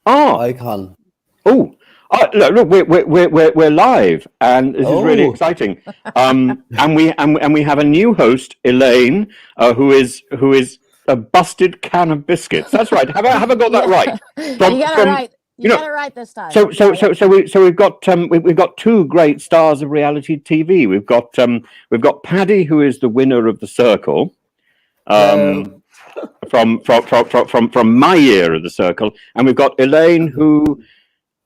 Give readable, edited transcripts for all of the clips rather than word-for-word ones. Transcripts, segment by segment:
Oh, icon. Look, we're live, and this is really exciting. And we have a new host, Elaine, who is a busted can of biscuits. That's right. Have I got that right? You got it right. You got it right this time. So we've got two great stars of reality TV. We've got Paddy, who is the winner of the Circle. From my year of the Circle, and we've got Elaine, who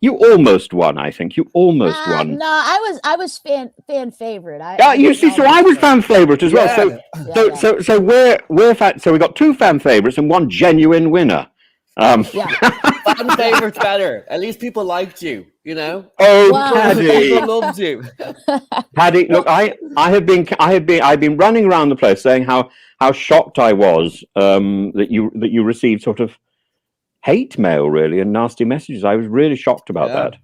you almost won. I think you almost won. No, I was fan favorite. You see, so I was fan favorite as well. So we got two fan favorites and one genuine winner. Fan favorite's better. At least people liked you, you know. Oh, wow. Paddy, people loved you. Paddy, look, I've been running around the place saying how shocked I was that you received sort of hate mail, really, and nasty messages. I was really shocked about that.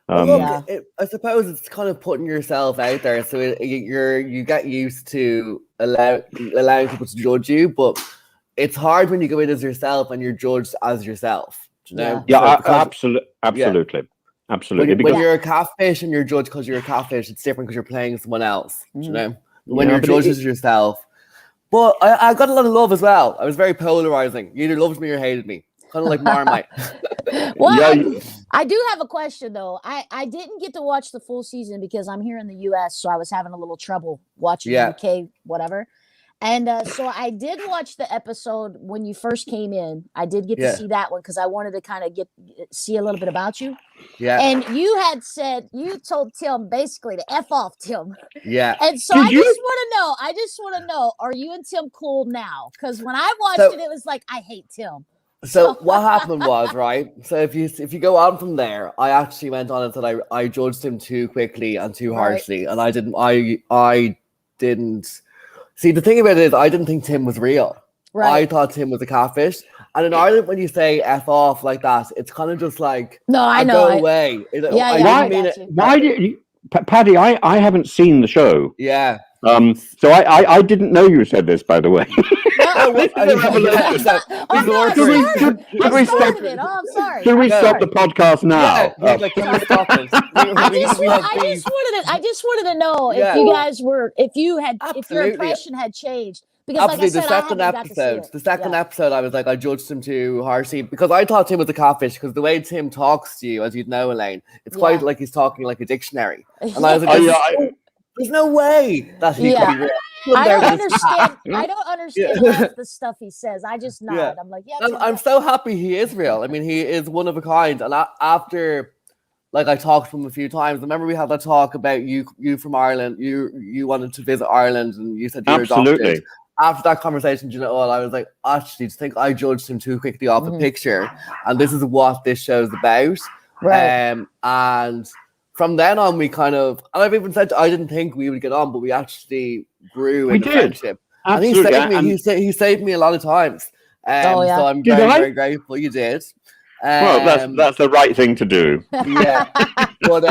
I suppose it's kind of putting yourself out there, so you get used to allowing people to judge you, but it's hard when you go in as yourself and you're judged as yourself. You know? Absolutely. When you're a catfish and you're judged because you're a catfish, it's different because you're playing someone else. You know, when you're judged as yourself. But I got a lot of love as well. I was very polarizing. You either loved me or hated me. Kind of like Marmite. I do have a question though. I didn't get to watch the full season because I'm here in the US, so I was having a little trouble watching UK, whatever. And so I did watch the episode when you first came in. I did get to see that one because I wanted to kind of see a little bit about you. Yeah. And you had said, you told Tim basically to F off Tim. Yeah. And so I just want to know, are you and Tim cool now? Because when I watched it was like, I hate Tim. So what happened was, right? So if you go on from there, I actually went on and said I judged him too quickly and too harshly. And I didn't. See, the thing about it is, I didn't think Tim was real. Right. I thought Tim was a catfish. And in Ireland, when you say F off like that, it's kind of just like, go away. Why did you, Paddy, I haven't seen the show. Yeah. So I didn't know you said this, by the way. I'm sorry. Should we stop the podcast now? Can we stop it? I just wanted to know if you guys if your impression had changed. Because absolutely, the second episode, I was like, I judged him too harshly because I thought Tim was a catfish. Because the way Tim talks to you, as you'd know, Elaine, it's quite like he's talking like a dictionary. And I was like, there's no way that he could be real. I don't understand half the stuff he says. I just nod. I'm like, I'm so happy he is real. I mean, he is one of a kind. And after, like, I talked to him a few times. Remember, we had that talk about you from Ireland. You wanted to visit Ireland, and you said you were adopted. After that conversation, you know, I was like, actually, to think I judged him too quickly off a picture, and this is what this show's about. Right. And from then on, we kind of, and I've even said I didn't think we would get on, but we actually grew in friendship. Absolutely. And he saved me a lot of times. So I'm very, very grateful you did. Well, that's the right thing to do. Yeah. But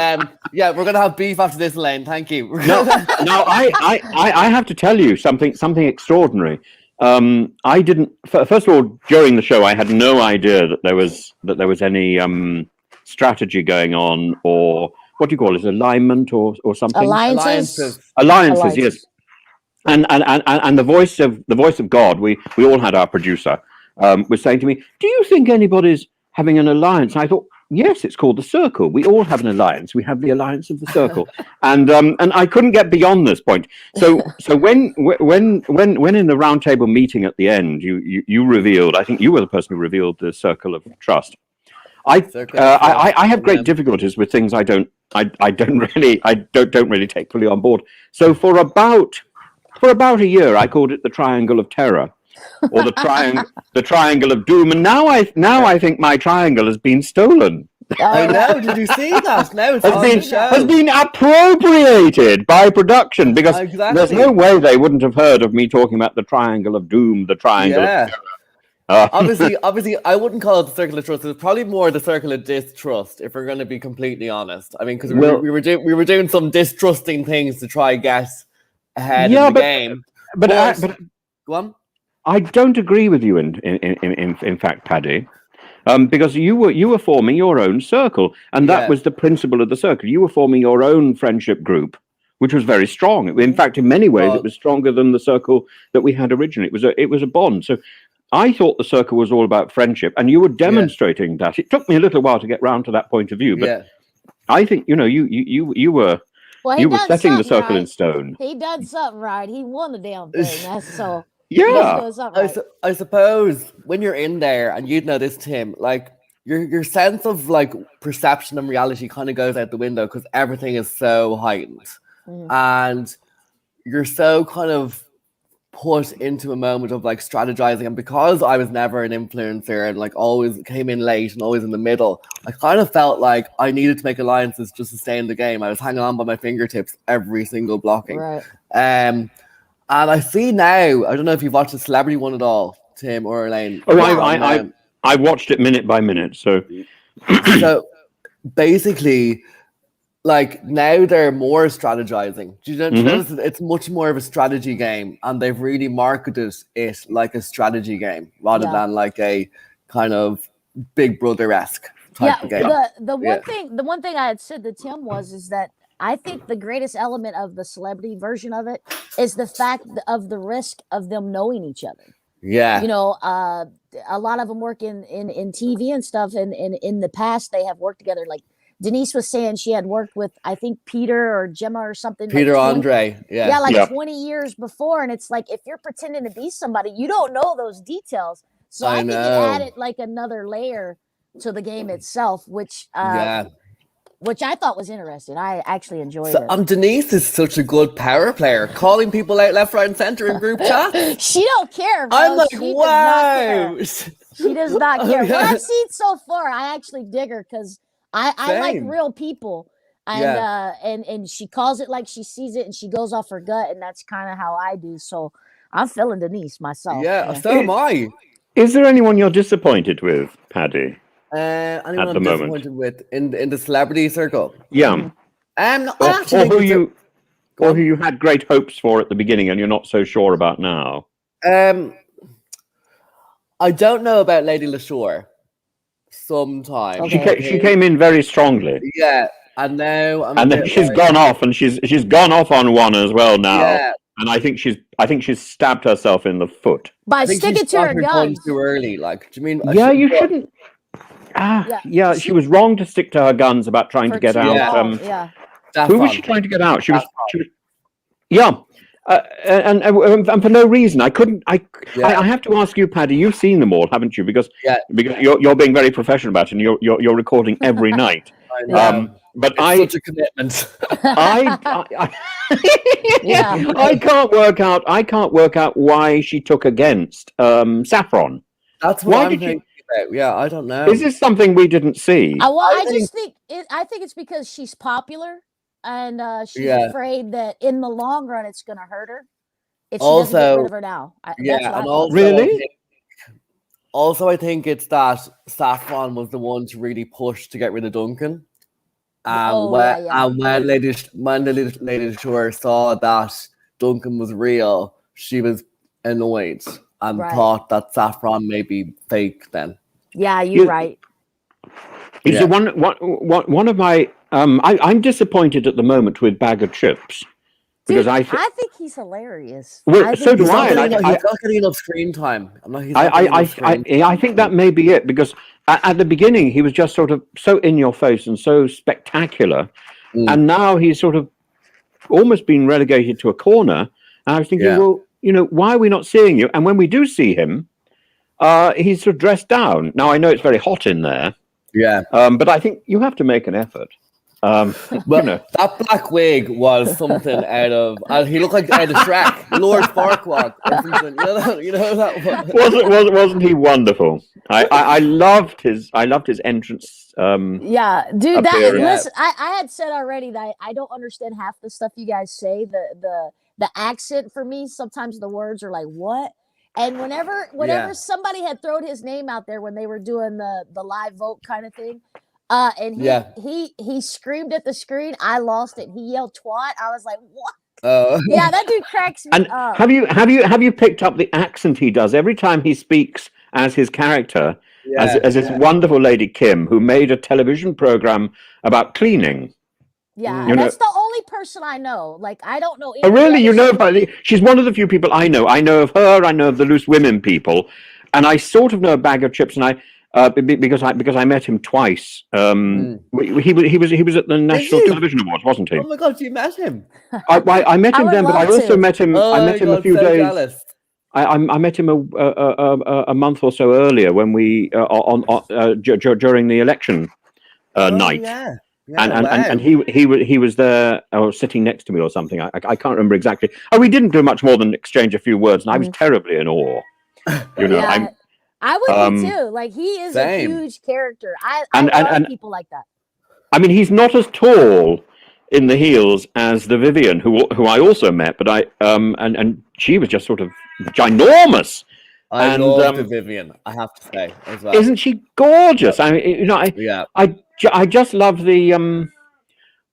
we're gonna have beef after this, Elaine. Thank you. No, I have to tell you something extraordinary. I didn't. First of all, during the show, I had no idea that there was any strategy going on, or what do you call it, alignment or something? Alliances, yes. And the voice of God. We all had our producer was saying to me, "Do you think anybody's having an alliance?" And I thought, yes, it's called the Circle. We all have an alliance. We have the alliance of the Circle, and I couldn't get beyond this point. So when in the roundtable meeting at the end, you revealed. I think you were the person who revealed the Circle of Trust. I have great difficulties with things I don't really take fully on board. So for about a year, I called it the Triangle of Terror, or the Triangle of Doom, and now I think my triangle has been stolen. I know. Did you see that? Now it's has been appropriated by production, because there's no way they wouldn't have heard of me talking about the Triangle of Doom, the Triangle of Terror. Obviously, I wouldn't call it the Circle of Trust. It's probably more the Circle of Distrust, if we're going to be completely honest. I mean, because we were doing some distrusting things to try and get ahead in the game. But go on. I don't agree with you. In fact, Paddy, because you were forming your own circle, and that was the principle of the circle. You were forming your own friendship group, which was very strong. In fact, in many ways, it was stronger than the circle that we had originally. It was a bond. So I thought the circle was all about friendship, and you were demonstrating that. It took me a little while to get round to that point of view, but I think you were. Well, you were setting the circle in stone. He done something right. He won the damn thing. That's so. Yeah. I suppose when you're in there, and you'd know this, Tim, like your sense of like perception and reality kind of goes out the window because everything is so heightened, and you're so kind of put into a moment of like strategizing. And because I was never an influencer and like always came in late and always in the middle, I kind of felt like I needed to make alliances just to stay in the game. I was hanging on by my fingertips every single blocking. Right. And I see now, I don't know if you've watched the Celebrity one at all, Tim or Elaine. Oh, I watched it minute by minute. So basically, like now they're more strategizing. Do you notice that it's much more of a strategy game, and they've really marketed it like a strategy game rather than like a kind of Big Brother-esque type of game. The one thing I had said to Tim is that I think the greatest element of the celebrity version of it is the fact of the risk of them knowing each other. Yeah. You know, a lot of them work in TV and stuff, and in the past they have worked together. Like Denise was saying, she had worked with, I think, Peter or Gemma or something. Peter like Andre. 20 years before. And it's like, if you're pretending to be somebody, you don't know those details. So I think it added like another layer to the game itself, which I thought was interesting. I actually enjoyed it. Denise is such a good power player, calling people out left, right, and center in group chats. She don't care, bro. I'm like, wow. She does not care. What I've seen so far, I actually dig her because I like real people, and she calls it like she sees it, and she goes off her gut, and that's kind of how I do. So I'm feeling Denise myself. Yeah, so am I. Is there anyone you're disappointed with, Paddy? Anyone at the I'm moment disappointed with in the celebrity circle? Yeah. Or who you had great hopes for at the beginning, and you're not so sure about now. I don't know about Lady LaShore. Sometimes she came in very strongly. Yeah, and now then she's gone off, and she's gone off on one as well now. Yeah. And I think she's stabbed herself in the foot by sticking to her guns too early. Like, do you mean? You shouldn't. She was wrong to stick to her guns about trying to get out. Who was she trying to get out? She was. And for no reason. I couldn't. I have to ask you, Paddy. You've seen them all, haven't you? Because you're being very professional about it, and you're recording every night. But such a commitment. I can't work out why she took against Saffron. That's what I'm thinking about. Yeah, I don't know. Is this something we didn't see? I think it's because she's popular. And she's afraid that in the long run it's going to hurt her if she doesn't get rid of her now. I think it's that Saffron was the one to really push to get rid of Duncan. And when Lady LaShore saw that Duncan was real, she was annoyed and thought that Saffron may be fake then. Yeah, you're right. So one of my I'm disappointed at the moment with Bag of Chips because I think he's hilarious. Well, so do I. He's not getting enough screen time. I think that may be it because at the beginning he was just sort of so in your face and so spectacular, and now he's sort of almost been relegated to a corner. And I was thinking, well, why are we not seeing you? And when we do see him, he's sort of dressed down. Now I know it's very hot in there. Yeah. But I think you have to make an effort. That black wig was something out of. He looked like out of Shrek, Lord Farquaad or something. You know that one. Wasn't he wonderful? I loved his entrance. Dude. Listen, I had said already that I don't understand half the stuff you guys say. The accent for me, sometimes the words are like what. And whenever somebody had thrown his name out there when they were doing the live vote kind of thing, and he screamed at the screen, I lost it. He yelled twat. I was like, what? Yeah, that dude cracks me up. Have you picked up the accent he does every time he speaks as his character? as this wonderful lady Kim, who made a television program about cleaning. Yeah, that's the only person I know. Like, I don't know. Oh, really? You know, she's one of the few people I know. I know of her. I know of the Loose Women people, and I sort of know a bag of chips. And because I met him twice. He was at the National Television Awards, wasn't he? Oh my God, you met him? I met him then, but I also met him. I met him a few days. Jealous. I met him a month or so earlier when we during the election night. Yeah. And he was there or sitting next to me or something. I can't remember exactly. Oh, we didn't do much more than exchange a few words, and I was terribly in awe. You know, I would be too. Like, he is a huge character. I love people like that. I mean, he's not as tall in the heels as the Vivian, who I also met, but and she was just sort of ginormous. I love the Vivian, I have to say, as well. Isn't she gorgeous? I mean, you know, I just love the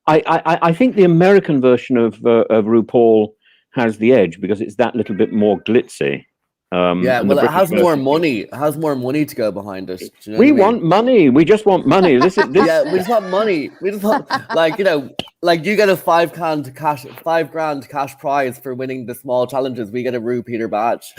I think the American version of RuPaul has the edge because it's that little bit more glitzy. Well, it has more money. It has more money to go behind it. You know we want money. We just want money. This is this. Yeah, we just want money. We just want, like, you know, like you get a $5 grand cash prize for winning the small challenges. We get a Rue Peter badge.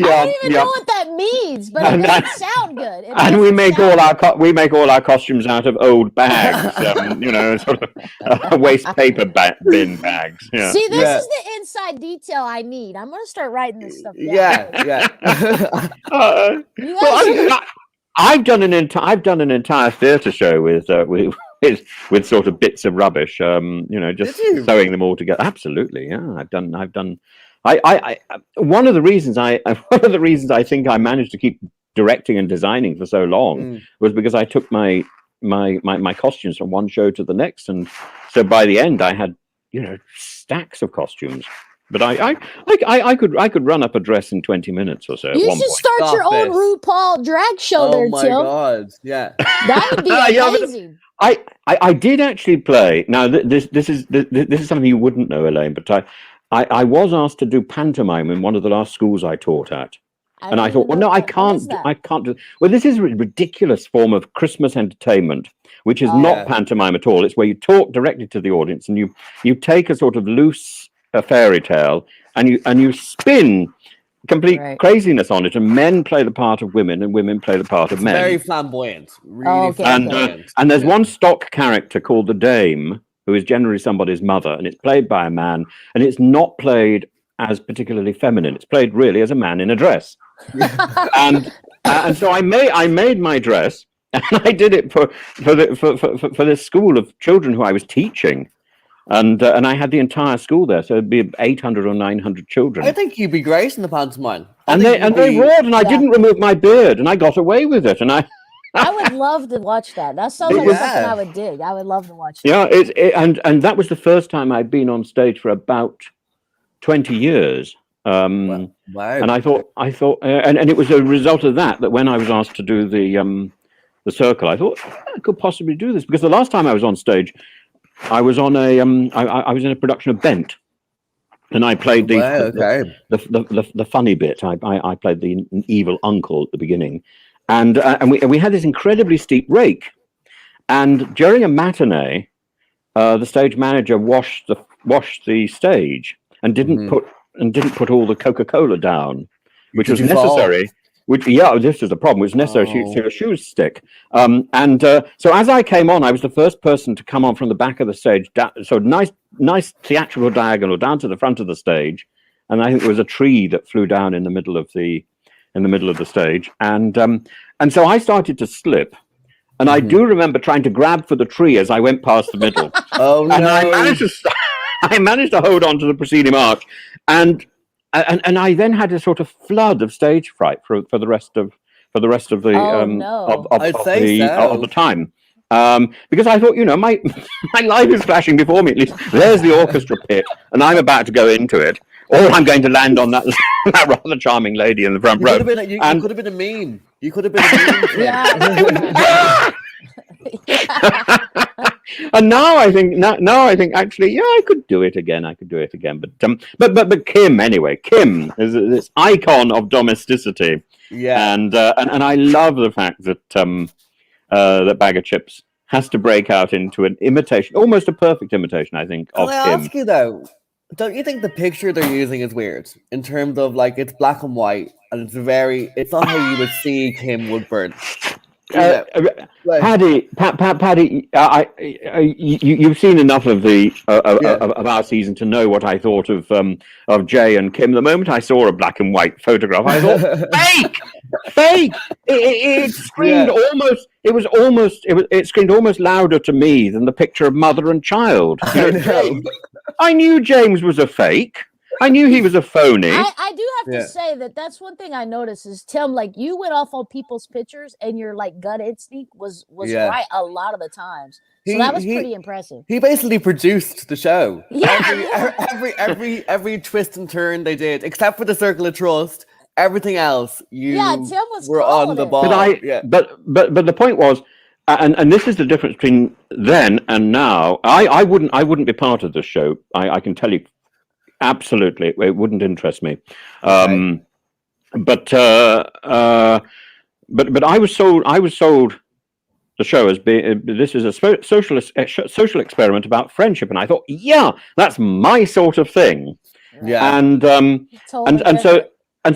I don't even know what that means, but it doesn't sound good. And we make all our costumes out of old bags, you know, sort of waste paper bin bags. Yeah. See, this is the inside detail I need. I'm gonna start writing this stuff down. Yeah. I've done an entire theatre show with sort of bits of rubbish, you know, just sewing them all together. Absolutely, yeah. I've done. One of the reasons I think I managed to keep directing and designing for so long was because I took my costumes from one show to the next, and so by the end I had, you know, stacks of costumes. But I could run up a dress in 20 minutes or so. You should start your own RuPaul drag show there, Tim. Oh my God! Yeah, that would be amazing. I did actually play. Now this is something you wouldn't know, Elaine, but I was asked to do pantomime in one of the last schools I taught at. And I thought, well, no, I can't do. Well, this is a ridiculous form of Christmas entertainment, which is not pantomime at all. It's where you talk directly to the audience, and you take a sort of loose fairy tale, and you spin complete craziness on it, and men play the part of women, and women play the part of men. Very flamboyant, really flamboyant. And there's one stock character called the Dame, who is generally somebody's mother, and it's played by a man, and it's not played as particularly feminine. It's played really as a man in a dress. and so I made my dress, and I did it for this school of children who I was teaching, and I had the entire school there, so it'd be 800 or 900 children. I think you'd be great in the pantomime. And they roared, and I didn't remove my beard, and I got away with it, and I would love to watch that. That sounds like something I would dig. I would love to watch that. Yeah, and that was the first time I'd been on stage for about 20 years. Wow. And I thought, and it was a result of that when I was asked to do the circle, I thought I could possibly do this, because the last time I was on stage, I was on I was in a production of Bent, and I played the funny bit. I played the evil uncle at the beginning. And we had this incredibly steep rake, and during a matinee, the stage manager washed the stage and didn't put all the Coca-Cola down, which was necessary. This is the problem. It was necessary to a shoe stick. So as I came on, I was the first person to come on from the back of the stage. So nice theatrical diagonal down to the front of the stage, and I think there was a tree that flew down in the middle of the stage, and so I started to slip, and I do remember trying to grab for the tree as I went past the middle. And I managed to hold on to the preceding arch, and I then had a sort of flood of stage fright for the rest of the of the time. Because I thought, you know, my life is flashing before me. At least there's the orchestra pit, and I'm about to go into it. Or I'm going to land on that rather charming lady in the front row. You could have been a meme. You could have been a meme. And now I think actually, yeah, I could do it again. But Kim anyway. Kim is this icon of domesticity. Yeah. And I love the fact that that Bag of Chips has to break out into an imitation, almost a perfect imitation, I think, of Can I Kim. ask you though? Don't you think the picture they're using is weird in terms of like it's black and white and it's not how you would see Kim Woodburn. Paddy, you've seen enough of of our season to know what I thought of Jay and Kim. The moment I saw a black and white photograph, I thought, fake. It screamed almost. It screamed almost louder to me than the picture of mother and child. I knew James was a fake. I knew he was a phony. I do have to say that's one thing I noticed is, Tim, like, you went off on people's pictures and your like gut instinct was right a lot of the times. So that was pretty impressive. He basically produced the show. Yeah, every twist and turn they did, except for the Circle of Trust. Everything else, Tim was were on the ball. But the point was, and this is the difference between then and now. I wouldn't be part of this show. I can tell you. Absolutely, it wouldn't interest me. But I was sold the show as being this is a social experiment about friendship, and I thought, yeah, that's my sort of thing. Yeah, and so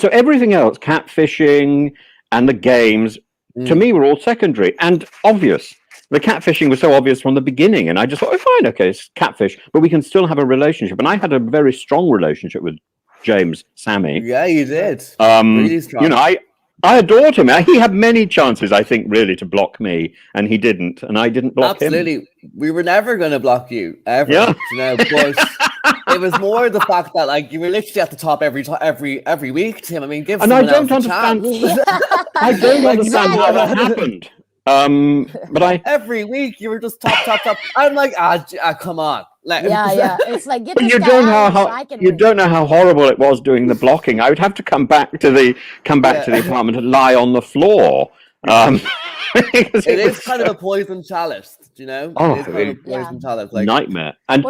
everything else, catfishing and the games, to me were all secondary and obvious. The catfishing was so obvious from the beginning, and I just thought, oh, fine, okay, it's catfish, but we can still have a relationship. And I had a very strong relationship with James Sammy. Yeah, you did. Really strong. You know, I adored him. He had many chances, I think, really, to block me, and he didn't, and I didn't block him. Absolutely. We were never going to block you, ever. Yeah. You know, but it was more the fact that, like, you were literally at the top every week, Tim. I mean, give someone else a chance. I don't understand how that happened. But every week you were just top. I'm like, come on. It's like, get this you don't know how horrible it was doing the blocking. I would have to come back to the apartment and lie on the floor. It is kind of a poison chalice, you know. It is kind of a poison chalice, like nightmare. That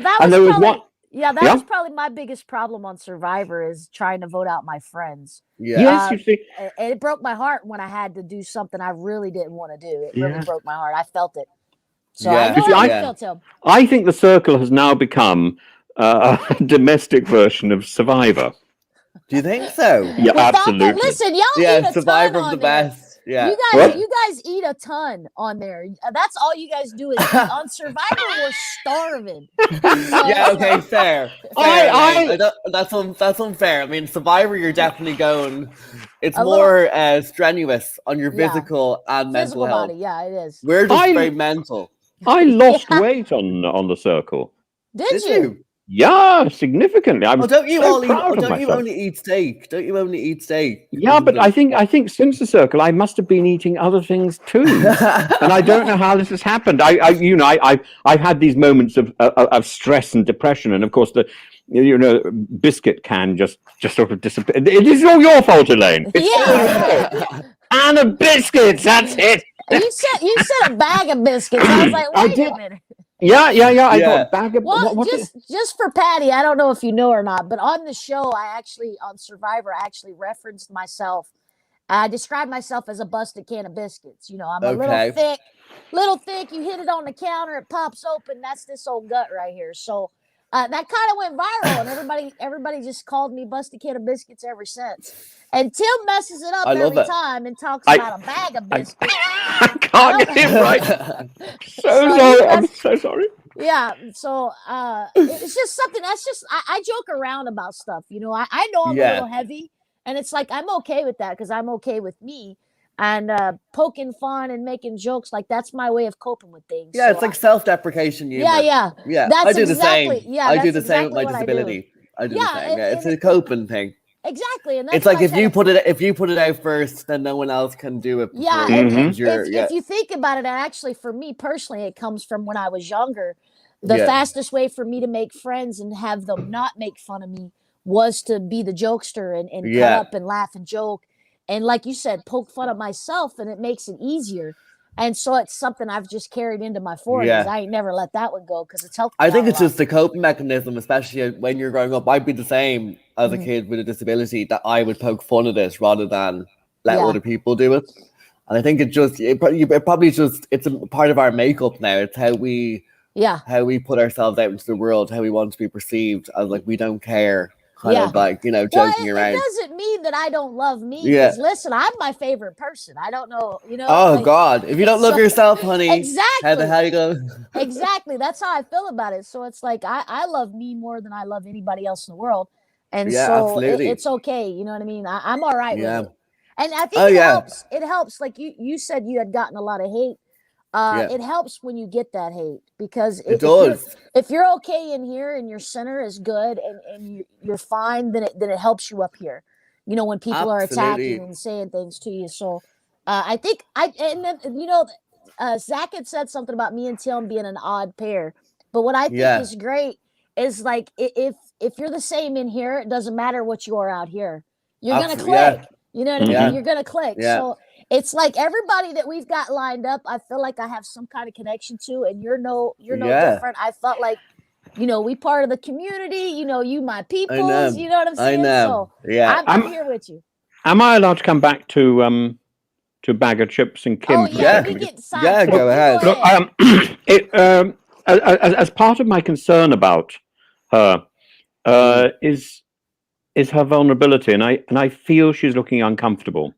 was probably my biggest problem on Survivor, is trying to vote out my friends. Yeah. Yes, you see. It broke my heart when I had to do something I really didn't want to do. It really broke my heart. I felt it. So I felt him. I think the Circle has now become a domestic version of Survivor. Do you think so? Yeah, absolutely. Listen, y'all eat a Survivor ton of the there. best. Yeah. You guys eat a ton on there. That's all you guys do is eat. On Survivor, we're starving. Yeah, okay, fair. That's unfair. I mean, Survivor, you're definitely going. It's more strenuous on your physical and mental health. Body. Yeah, it is. We're just very mental. I lost weight on the Circle. Did you? Yeah, significantly. Don't you only eat steak? Don't you only eat steak? Yeah, but I think since the Circle, I must have been eating other things too, and I don't know how this has happened. I've had these moments of stress and depression, and of course the biscuit can just sort of disappear. It is all your fault, Elaine. And of biscuits. That's it. You said a bag of biscuits. I was like, wait a minute. Yeah. I thought bag of. Just for Paddy, I don't know if you know or not, but on the show, on Survivor, I actually referenced myself. I described myself as a busted can of biscuits. You know, I'm a little thick. You hit it on the counter, it pops open. That's this old gut right here. So that kind of went viral, and everybody just called me busted can of biscuits ever since. And Tim messes it up every time and talks about a bag of biscuits. I can't get it right. Sorry. I'm so sorry. Yeah, so it's just something I joke around about stuff. You know, I know I'm a little heavy, and it's like I'm okay with that because I'm okay with me. And poking fun and making jokes, like that's my way of coping with things. Yeah, so it's like self-deprecation humor. Yeah. I do the same. Yeah, I do the same with my disability. I do the same. It's a coping thing. Exactly, and it's like if you put it out first, then no one else can do it. Yeah, if you think about it, and actually for me personally, it comes from when I was younger. The fastest way for me to make friends and have them not make fun of me was to be the jokester and cut up and laugh and joke. And like you said, poke fun at myself, and it makes it easier. And so it's something I've just carried into my 40s. Yeah. I ain't never let that one go because it's helped. I think me out it's a lot. just a coping mechanism, especially when you're growing up. I'd be the same as a kid with a disability, that I would poke fun at it rather than let other people do it. And I think it's a part of our makeup now. It's how we put ourselves out into the world, how we want to be perceived as like we don't care. Kind of like, joking around. It doesn't mean that I don't love me. Because listen, I'm my favorite person. I don't know, Oh God, if you don't love yourself, honey, exactly. How the hell you go? Exactly. That's how I feel about it. So it's like I love me more than I love anybody else in the world. And so it's okay. You know what I mean? I'm all right with it. And I think it helps. It helps. Like you said, you had gotten a lot of hate. It helps when you get that hate because if you're okay in here and your center is good and you're fine, then it helps you up here. When people are attacking and saying things to you. So I think Zach had said something about me and Tim being an odd pair. But what I think is great is like if you're the same in here, it doesn't matter what you are out here. You're gonna click. You know what I mean? You're gonna click. So it's like everybody that we've got lined up, I feel like I have some kind of connection to, and you're no different. I felt like, we part of the community, you my peoples, you know what I'm saying? So I'm here with you. Am I allowed to come back to Bag of Chips and Kim? Oh yeah, we get signed. Yeah, go ahead. Look, as part of my concern about her is her vulnerability, and I feel she's looking uncomfortable.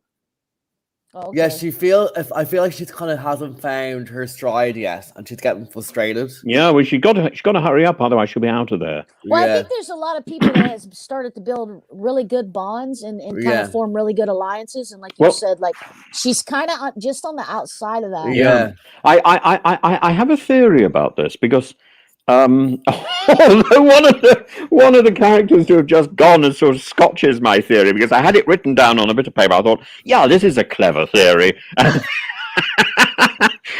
Okay. Yeah, I feel like she's kind of hasn't found her stride yet, and she's getting frustrated. Yeah, well, she's got to hurry up, otherwise she'll be out of there. Well, I think there's a lot of people that has started to build really good bonds and kind of form really good alliances, and like you said, like she's kind of just on the outside of that. Yeah, I have a theory about this because. Although one of the characters who have just gone and sort of scotches my theory because I had it written down on a bit of paper. I thought, yeah, this is a clever theory, and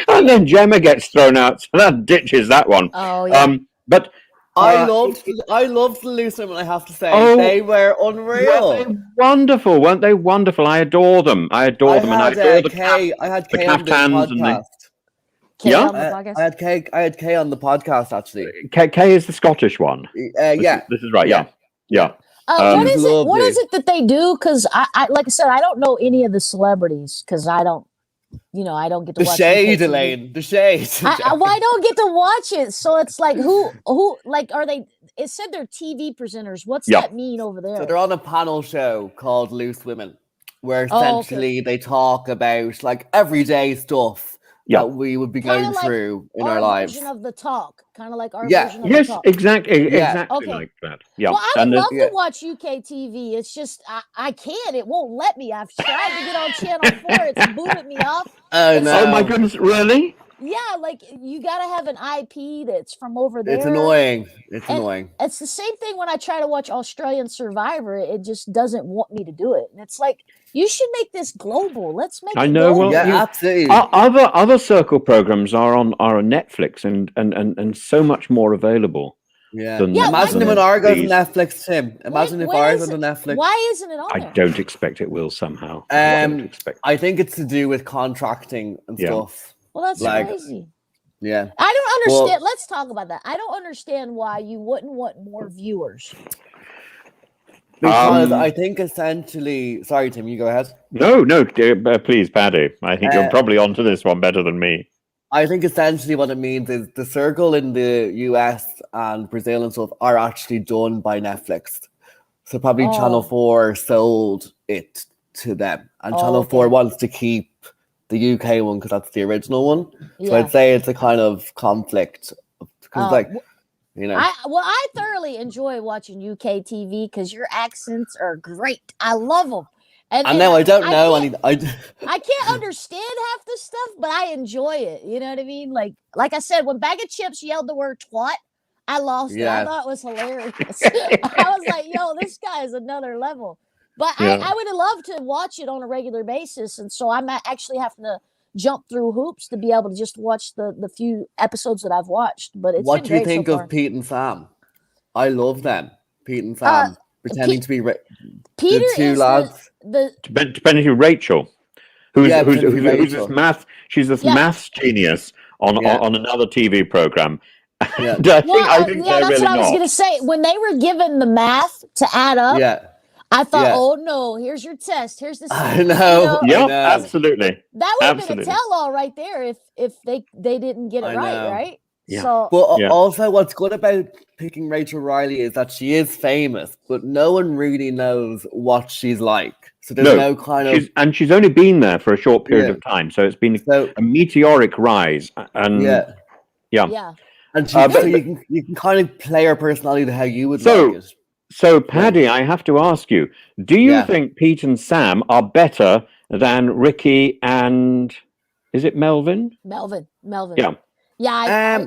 then Gemma gets thrown out, so that ditches that one. Oh yeah. But I loved the loose women. I have to say, they were unreal. Were they wonderful, weren't they? Wonderful. I adore them. I adore them, and I adore the Kay on the podcast. I had Kay on the podcast actually. Kay is the Scottish one. This is right. Yeah. What is it that they do? Because I like I said, I don't know any of the celebrities because I don't get to watch the shade, Elaine. The shade. I don't get to watch it, so it's like who like are they? It said they're TV presenters. What's that mean over there? So they're on a panel show called Loose Women, where essentially they talk about like everyday stuff. That we would be going through in our lives. Version of the talk, kind of like our version of the talk. Exactly like that. Yeah. Well, I would love to watch UK TV. It's just I can't. It won't let me. I've tried to get on Channel 4. It's booted me off. Oh no! Oh my goodness! Really? Yeah, like you got to have an IP that's from over there. It's annoying. Annoying. It's the same thing when I try to watch Australian Survivor. It just doesn't want me to do it, and it's like. You should make this global. Let's make it global. Well, absolutely. Other circle programs are on Netflix and so much more available. Imagine when ours goes on Netflix, Tim. Imagine if ours was on Netflix. Why isn't it on there? I don't expect it will somehow. I think it's to do with contracting and stuff. Well, that's crazy. Yeah. I don't understand. Let's talk about that. I don't understand why you wouldn't want more viewers. Because I think essentially, sorry, Tim, you go ahead. No, please, Paddy. I think you're probably onto this one better than me. I think essentially what it means is the circle in the US and Brazil and stuff are actually done by Netflix. So probably Channel 4 sold it to them. And Channel 4 wants to keep the UK one because that's the original one. So I'd say it's a kind of conflict. Because I thoroughly enjoy watching UK TV because your accents are great. I love them. And now I don't know any. I can't understand half the stuff, but I enjoy it. You know what I mean? Like I said, when Bag of Chips yelled the word "twat," I lost it. I thought it was hilarious. I was like, "Yo, this guy is another level." But I would love to watch it on a regular basis, and so I'm actually having to jump through hoops to be able to just watch the few episodes that I've watched. But what do you think of Pete and Sam? I love them. Pete and Sam pretending to be Peter the two lads. Depending who Rachel, who's this math. She's this Yeah. maths genius on another TV program. Yeah. And I think they're that's really what I was not. going to say. When they were given the math to add up, I thought, oh no, here's your test. Here's the. I know. Yeah, I know. absolutely. That would have been a tell-all right there if they didn't get it right? Yeah. So, but also, what's good about picking Rachel Riley is that she is famous, but no one really knows what she's like. So there's no kind of, and she's only been there for a short period of time, so it's been a meteoric rise. And and so you can kind of play her personality to how you would like it. So, Paddy, I have to ask you: do you think Pete and Sam are better than Ricky and is it Melvin? Melvin. Yeah. Yeah,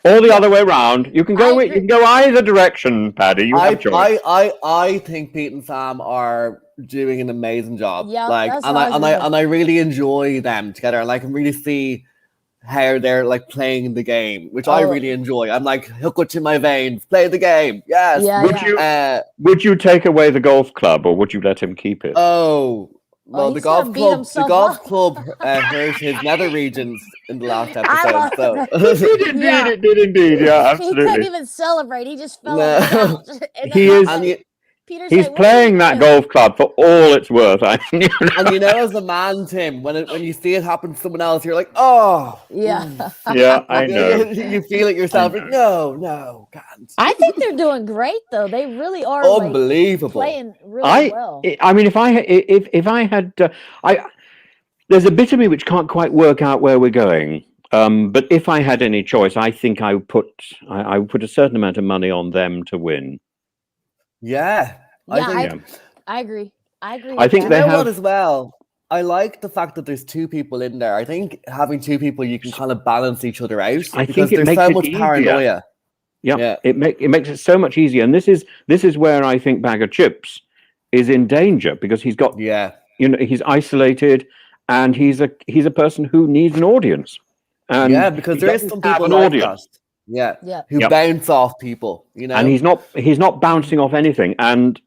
or the other way around. You can go. You can go either direction, Paddy. You have choice. I think Pete and Sam are doing an amazing job. Yeah, and I really enjoy them together, and I can really see how they're like playing the game, which I really enjoy. I'm like, hook it to my veins, play the game. Yes. Yeah, would you take away the golf club, or would you let him keep it? Oh. Well, the golf club hurt his nether regions in the last episode. So it did indeed. Yeah, absolutely. He couldn't even celebrate. He just fell on the couch. He is. He's playing that golf club for all it's worth. And you know, as a man, Tim, when you see it happen to someone else, you're like, oh, yeah, I know. You feel it yourself. Like, no, can't. I think they're doing great, though. They really are unbelievable, playing really well. I mean, if I had, there's a bit of me which can't quite work out where we're going. But if I had any choice, I think I would put a certain amount of money on them to win. Yeah, I agree. I think they have as well. I like the fact that there's two people in there. I think having two people, you can kind of balance each other out. I think there's so much paranoia. Yeah, it makes it so much easier. And this is where I think Bag of Chips is in danger, because he's got he's isolated, and he's a person who needs an audience. And because there is some people like that. Who bounce off people, and he's not bouncing off anything. And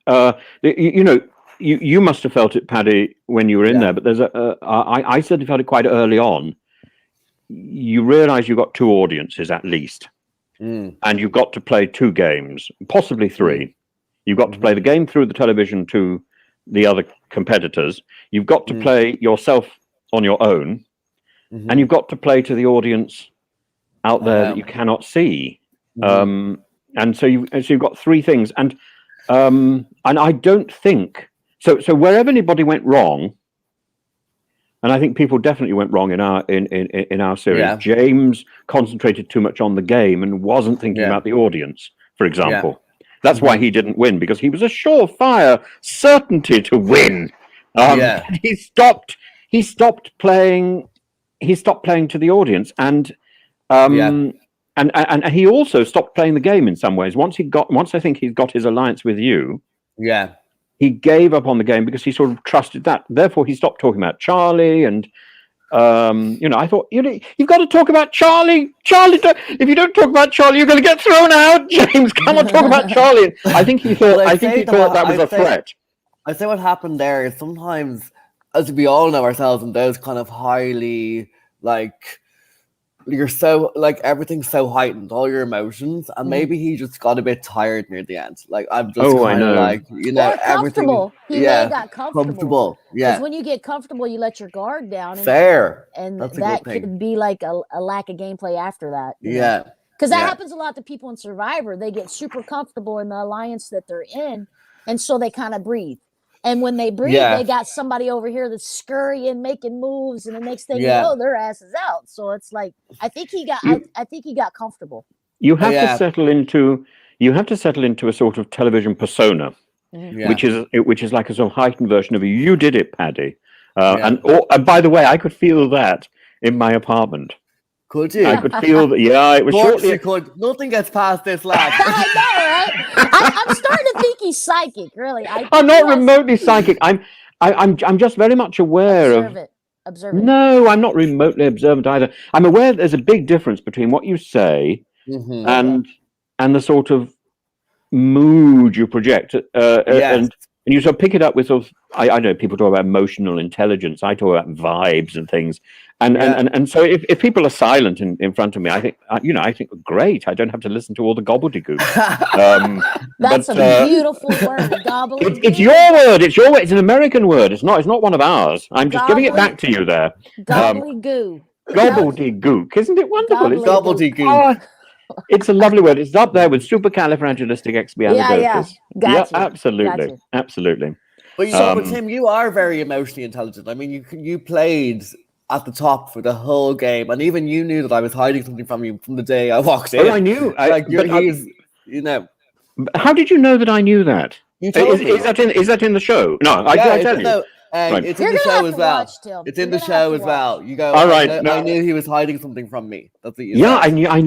you must have felt it, Paddy, when you were in there. But there's I certainly felt it quite early on. You realise you've got two audiences at least, and you've got to play two games, possibly three. You've got to play the game through the television to the other competitors. You've got to play yourself on your own, and you've got to play to the audience out there that you cannot see, and so you've got three things, and I don't think so. Wherever anybody went wrong, and I think people definitely went wrong in our series. Yeah. James concentrated too much on the game and wasn't thinking about the audience, for example. That's why he didn't win, because he was a surefire certainty to win. He stopped playing. He stopped playing to the audience, and he also stopped playing the game in some ways. Once I think he got his alliance with you, he gave up on the game because he sort of trusted that. Therefore, he stopped talking about Charlie, and I thought you've got to talk about Charlie. Charlie, if you don't talk about Charlie, you're going to get thrown out. James, come on, talk about Charlie. I think he thought. I think he thought that was a threat. I say what happened there is sometimes, as we all know ourselves, in those kind of highly you're so everything's so heightened, all your emotions, and maybe he just got a bit tired near the end. I'm just kind of everything. He got comfortable. Because when you get comfortable, you let your guard down. And that could be like a lack of gameplay after that. Because that happens a lot to people in Survivor. They get super comfortable in the alliance that they're in, and so they kind of breathe. And when they breathe, they got somebody over here that's scurrying, making moves, and the next thing you know, their ass is out. So it's like I think he got comfortable. You have to settle into a sort of television persona, which is like a sort of heightened version of you. You did it, Paddy. And by the way, I could feel that in my apartment. Could you? I could feel that. Yeah, it was shortly. Could. Nothing gets past this lad. I know, right? I'm starting to think he's psychic. Really, I'm not remotely psychic. I'm just very much aware Observant. No, I'm not remotely observant either. I'm aware there's a big difference between what you say and the sort of mood you project. And And you sort of pick it up with sort of, I know people talk about emotional intelligence. I talk about vibes and things. And so if people are silent in front of me, I think, I think, great. I don't have to listen to all the gobbledygook. That's a beautiful word, gobbledygook. It's your word. It's your word. It's an American word. It's not one of ours. I'm just giving it back to you there. Gobbledygook. Gobbledygook. Isn't it wonderful? It's Gobbledygook. It's a lovely word. It's up there with supercalifragilisticexpialidocious. Yeah. Gotcha. Absolutely. Gotcha. Absolutely. But Tim, you are very emotionally intelligent. I mean, you played at the top for the whole game, and even you knew that I was hiding something from you from the day I walked in. Oh, I knew. How did you know that I knew that? You told me. Is that in the show? No, I tell you. Right. It's in the show as well. It's in the show as well. You go. All right. I knew he was hiding something from me. That's what you said. Yeah, I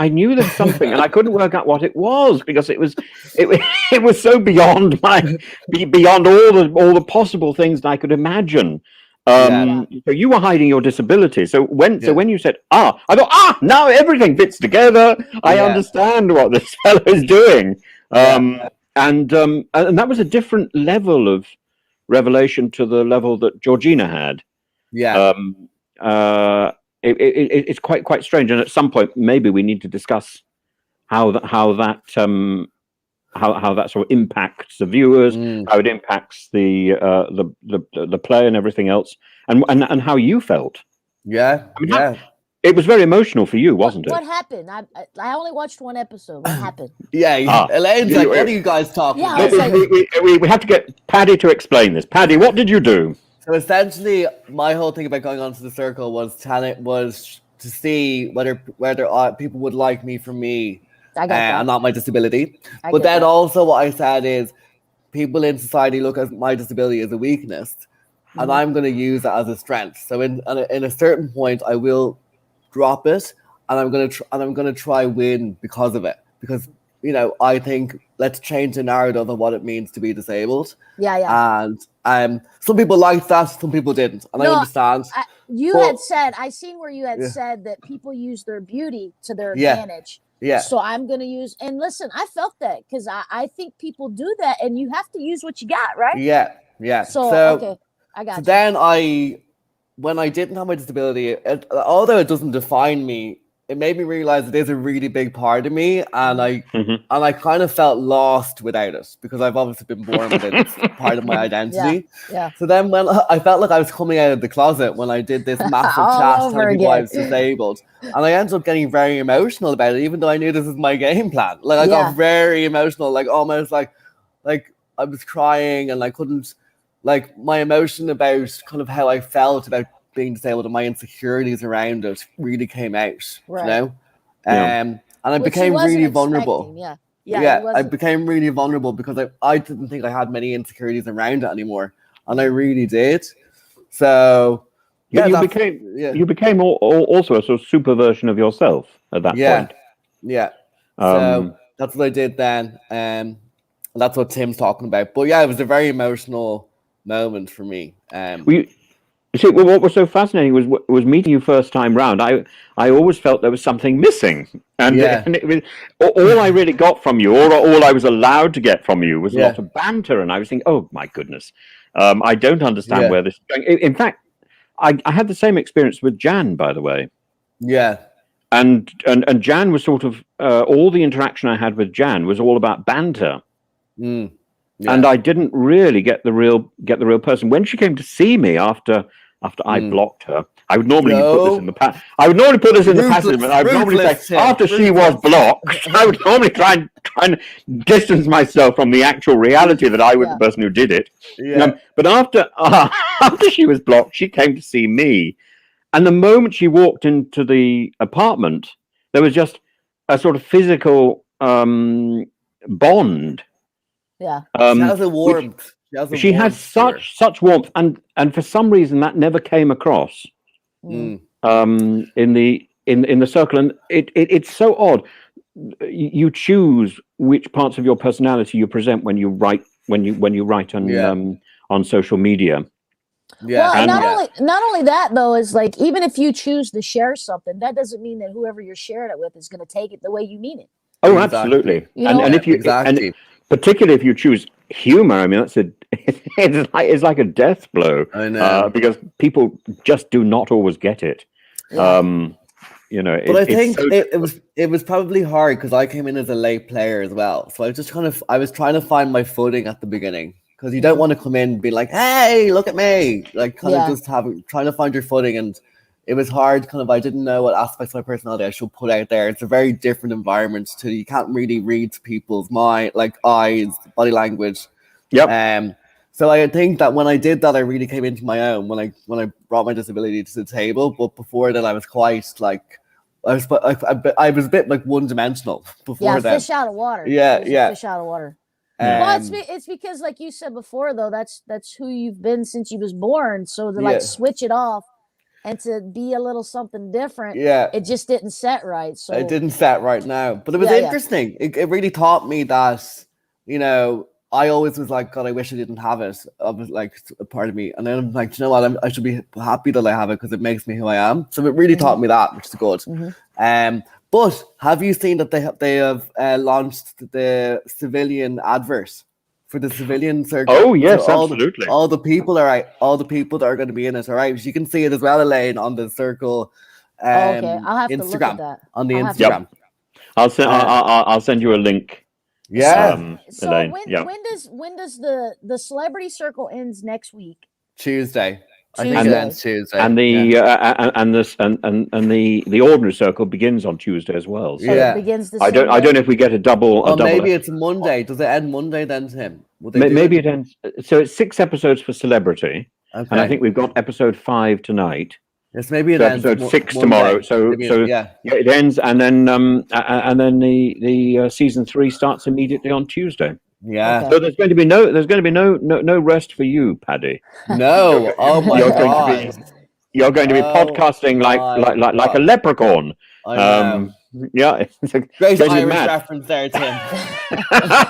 knew there's something, and I couldn't work out what it was because it was so beyond beyond all the possible things that I could imagine. So you were hiding your disability. So when you said I thought now everything fits together. I understand what this fellow is doing. And that was a different level of revelation to the level that Georgina had. It's quite strange, and at some point maybe we need to discuss how that sort of impacts the viewers, how it impacts the play and everything else, and how you felt. It was very emotional for you, wasn't it? What happened? I only watched one episode. What happened? Elaine's like, what are you guys talking about? We have to get Paddy to explain this. Paddy, what did you do? So essentially, my whole thing about going onto the circle was to see whether people would like me for me and not my disability. But then also what I said is people in society look at my disability as a weakness, and I'm going to use that as a strength. So in a certain point, I will drop it, and I'm gonna try win because of it. Because I think let's change the narrative of what it means to be disabled. And some people liked that, some people didn't, and I understand. I seen where you had said that people use their beauty to their advantage. So I'm gonna use, and listen, I felt that because I think people do that, and you have to use what you got, right? So okay, I got you. Then when I didn't have my disability, although it doesn't define me, it made me realize it is a really big part of me, and I kind of felt lost without it because I've obviously been born with it. It's part of my identity. So then when I felt like I was coming out of the closet when I did this massive chat telling people I was disabled, and I ended up getting very emotional about it, even though I knew this was my game plan. Like I got very emotional, like almost like I was crying, and I couldn't. Like my emotion about kind of how I felt about being disabled and my insecurities around it really came out, and I became really vulnerable. I became really vulnerable because I didn't think I had many insecurities around it anymore, and I really did. So you became also a sort of super version of yourself at that point. So that's what I did then, and that's what Tim's talking about. But it was a very emotional moment for me. See, what was so fascinating was meeting you first time round. I always felt there was something missing, and it was all I really got from you, or all I was allowed to get from you, was a lot of banter, and I was thinking, oh my goodness, I don't understand where this is going. In fact, I had the same experience with Jan, by the way. And Jan was sort of all the interaction I had with Jan was all about banter. And I didn't really get the real person. When she came to see me after I blocked her, I would normally put this in the past. I would normally put this in the passage, but I would normally say after she was blocked, I would normally try and distance myself from the actual reality that I was the person who did it. But after she was blocked, she came to see me, and the moment she walked into the apartment, there was just a sort of physical bond. She has a warmth. She has such warmth, and for some reason that never came across in the circle. And it's so odd. You choose which parts of your personality you present when you write on social media. Well, not only that though, is like even if you choose to share something, that doesn't mean that whoever you're sharing it with is going to take it the way you mean it. Oh, absolutely. And if you particularly if you choose humor, I mean, it's like a death blow. I know. Because people just do not always get it. Yeah. You know, But I think it was probably hard because I came in as a late player as well. So I was trying to find my footing at the beginning, because you don't want to come in and be like, "Hey, look at me!" Like just trying to find your footing, and it was hard. I didn't know what aspects of my personality I should put out there. It's a very different environment to you can't really read people's mind, like eyes, body language. Yep. So I think that when I did that, I really came into my own when I brought my disability to the table. But before then, I was quite like I was a bit like one dimensional before then. Fish out of water. Yeah. Fish out of water. Yeah. Well, it's because, like you said before, though, that's who you've been since you was born. So to like switch it off and to be a little something different, it just didn't set right. So it didn't set right now, but it was interesting. It really taught me that, you know, I always was like, God, I wish I didn't have it. I was like a part of me, and then I'm like, do you know what? I should be happy that I have it because it makes me who I am. So it really taught me that, which is good. But have you seen that they have launched the civilian advert for the civilian circuit? Oh yes, absolutely. All the people that are going to be in it. All right, you can see it as well, Elaine, on the Circle. Okay, I'll have Instagram, to look at that on the Instagram. I'll send you a link. Yeah. So Elaine, when does the Celebrity Circle ends next week? Tuesday. I Tuesday. think it ends Tuesday. And the ordinary circle begins on Tuesday as well. So it begins the I don't know if we get a double. Maybe it's Monday. Does it end Monday then, Tim? Maybe it ends. So it's 6 episodes for Celebrity, and I think we've got episode 5 tonight. Yes, maybe it ends episode 6 tomorrow. So it ends, and then the season 3 starts immediately on Tuesday. Yeah. Okay. So there's going to be no rest for you, Paddy. No. Oh my God. You're going to be podcasting like a leprechaun. I know. Yeah, it's a great Irish reference there, Tim.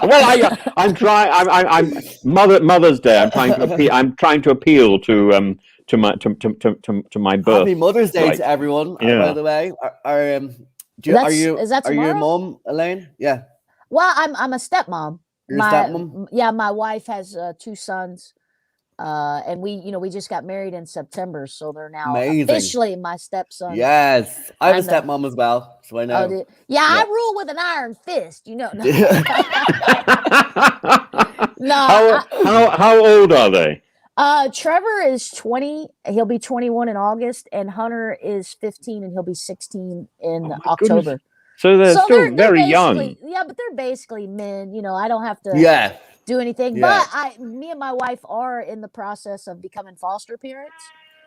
Well, I'm trying. I'm Mother's Day. I'm trying to appeal to my birth. Happy Mother's Day to everyone. By the way, are you a mom, Elaine? Yeah. Well, I'm a stepmom. You're a stepmom? Yeah, my wife has 2 sons. And we just got married in September, so they're now officially my stepson. Yes, I have a stepmom as well, so I know. I rule with an iron fist, you know. How old are they? Trevor is 20. He'll be 21 in August, and Hunter is 15, and he'll be 16 in October. Goodness. So they're still very young. Yeah, but they're basically men. You know, I don't have to do anything. Yeah. But me and my wife are in the process of becoming foster parents.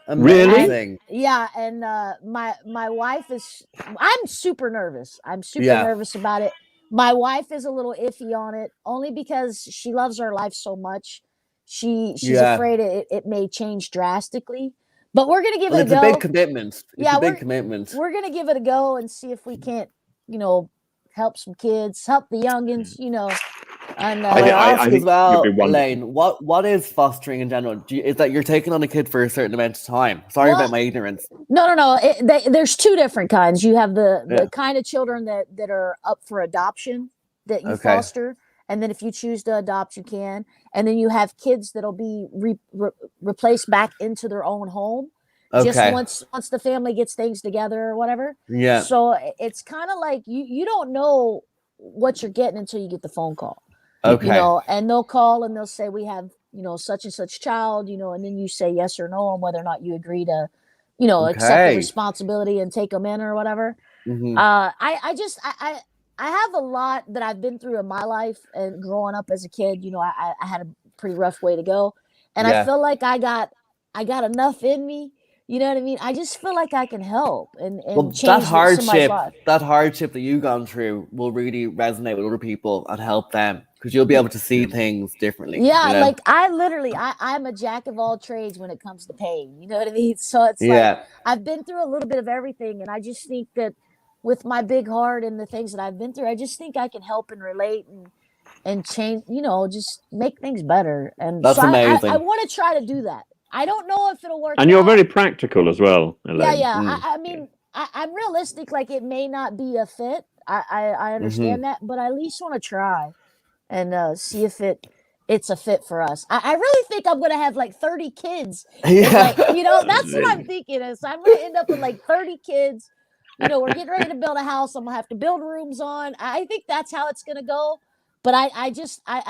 Amazing. And my wife is. I'm super nervous. I'm super nervous about it. My wife is a little iffy on it, only because she loves her life so much. She's afraid it may change drastically. But we're gonna give it a go. It's a big commitment. We're gonna give it a go and see if we can't, help some kids, help the youngins, And I ask as well, Elaine, what is fostering in general? Is that you're taking on a kid for a certain amount of time? Sorry about my ignorance. No. There's 2 different kinds. You have the kind of children that are up for adoption that you foster, and then if you choose to adopt, you can. And then you have kids that'll be replaced back into their own home. Just once the family gets things together or whatever. Yeah. So it's kind of like you don't know what you're getting until you get the phone call. Okay. And they'll call and they'll say, we have, such and such child, and then you say yes or no on whether or not you agree to, accept the responsibility and take them in or whatever. Mm-hmm. I have a lot that I've been through in my life, and growing up as a kid, I had a pretty rough way to go, and I feel like I got enough in me. You know what I mean? I just feel like I can help and change somebody's life. That hardship that you've gone through will really resonate with other people and help them, because you'll be able to see things differently. Yeah, like I'm a jack of all trades when it comes to pain. You know what I mean? So it's like I've been through a little bit of everything, and I just think that with my big heart and the things that I've been through, I just think I can help and relate and change. Just make things better. And that's amazing. I want to try to do that. I don't know if it'll work. And you're very practical as well, Elaine. Yeah. I mean, I'm realistic. Like, it may not be a fit. I understand that, but I at least want to try and see if it it's a fit for us. I really think I'm gonna have like 30 kids. Yeah. Like, you know, that's what I'm thinking is I'm gonna end up with like 30 kids. You know, we're getting ready to build a house. I'm gonna have to build rooms on. I think that's how it's gonna go. But I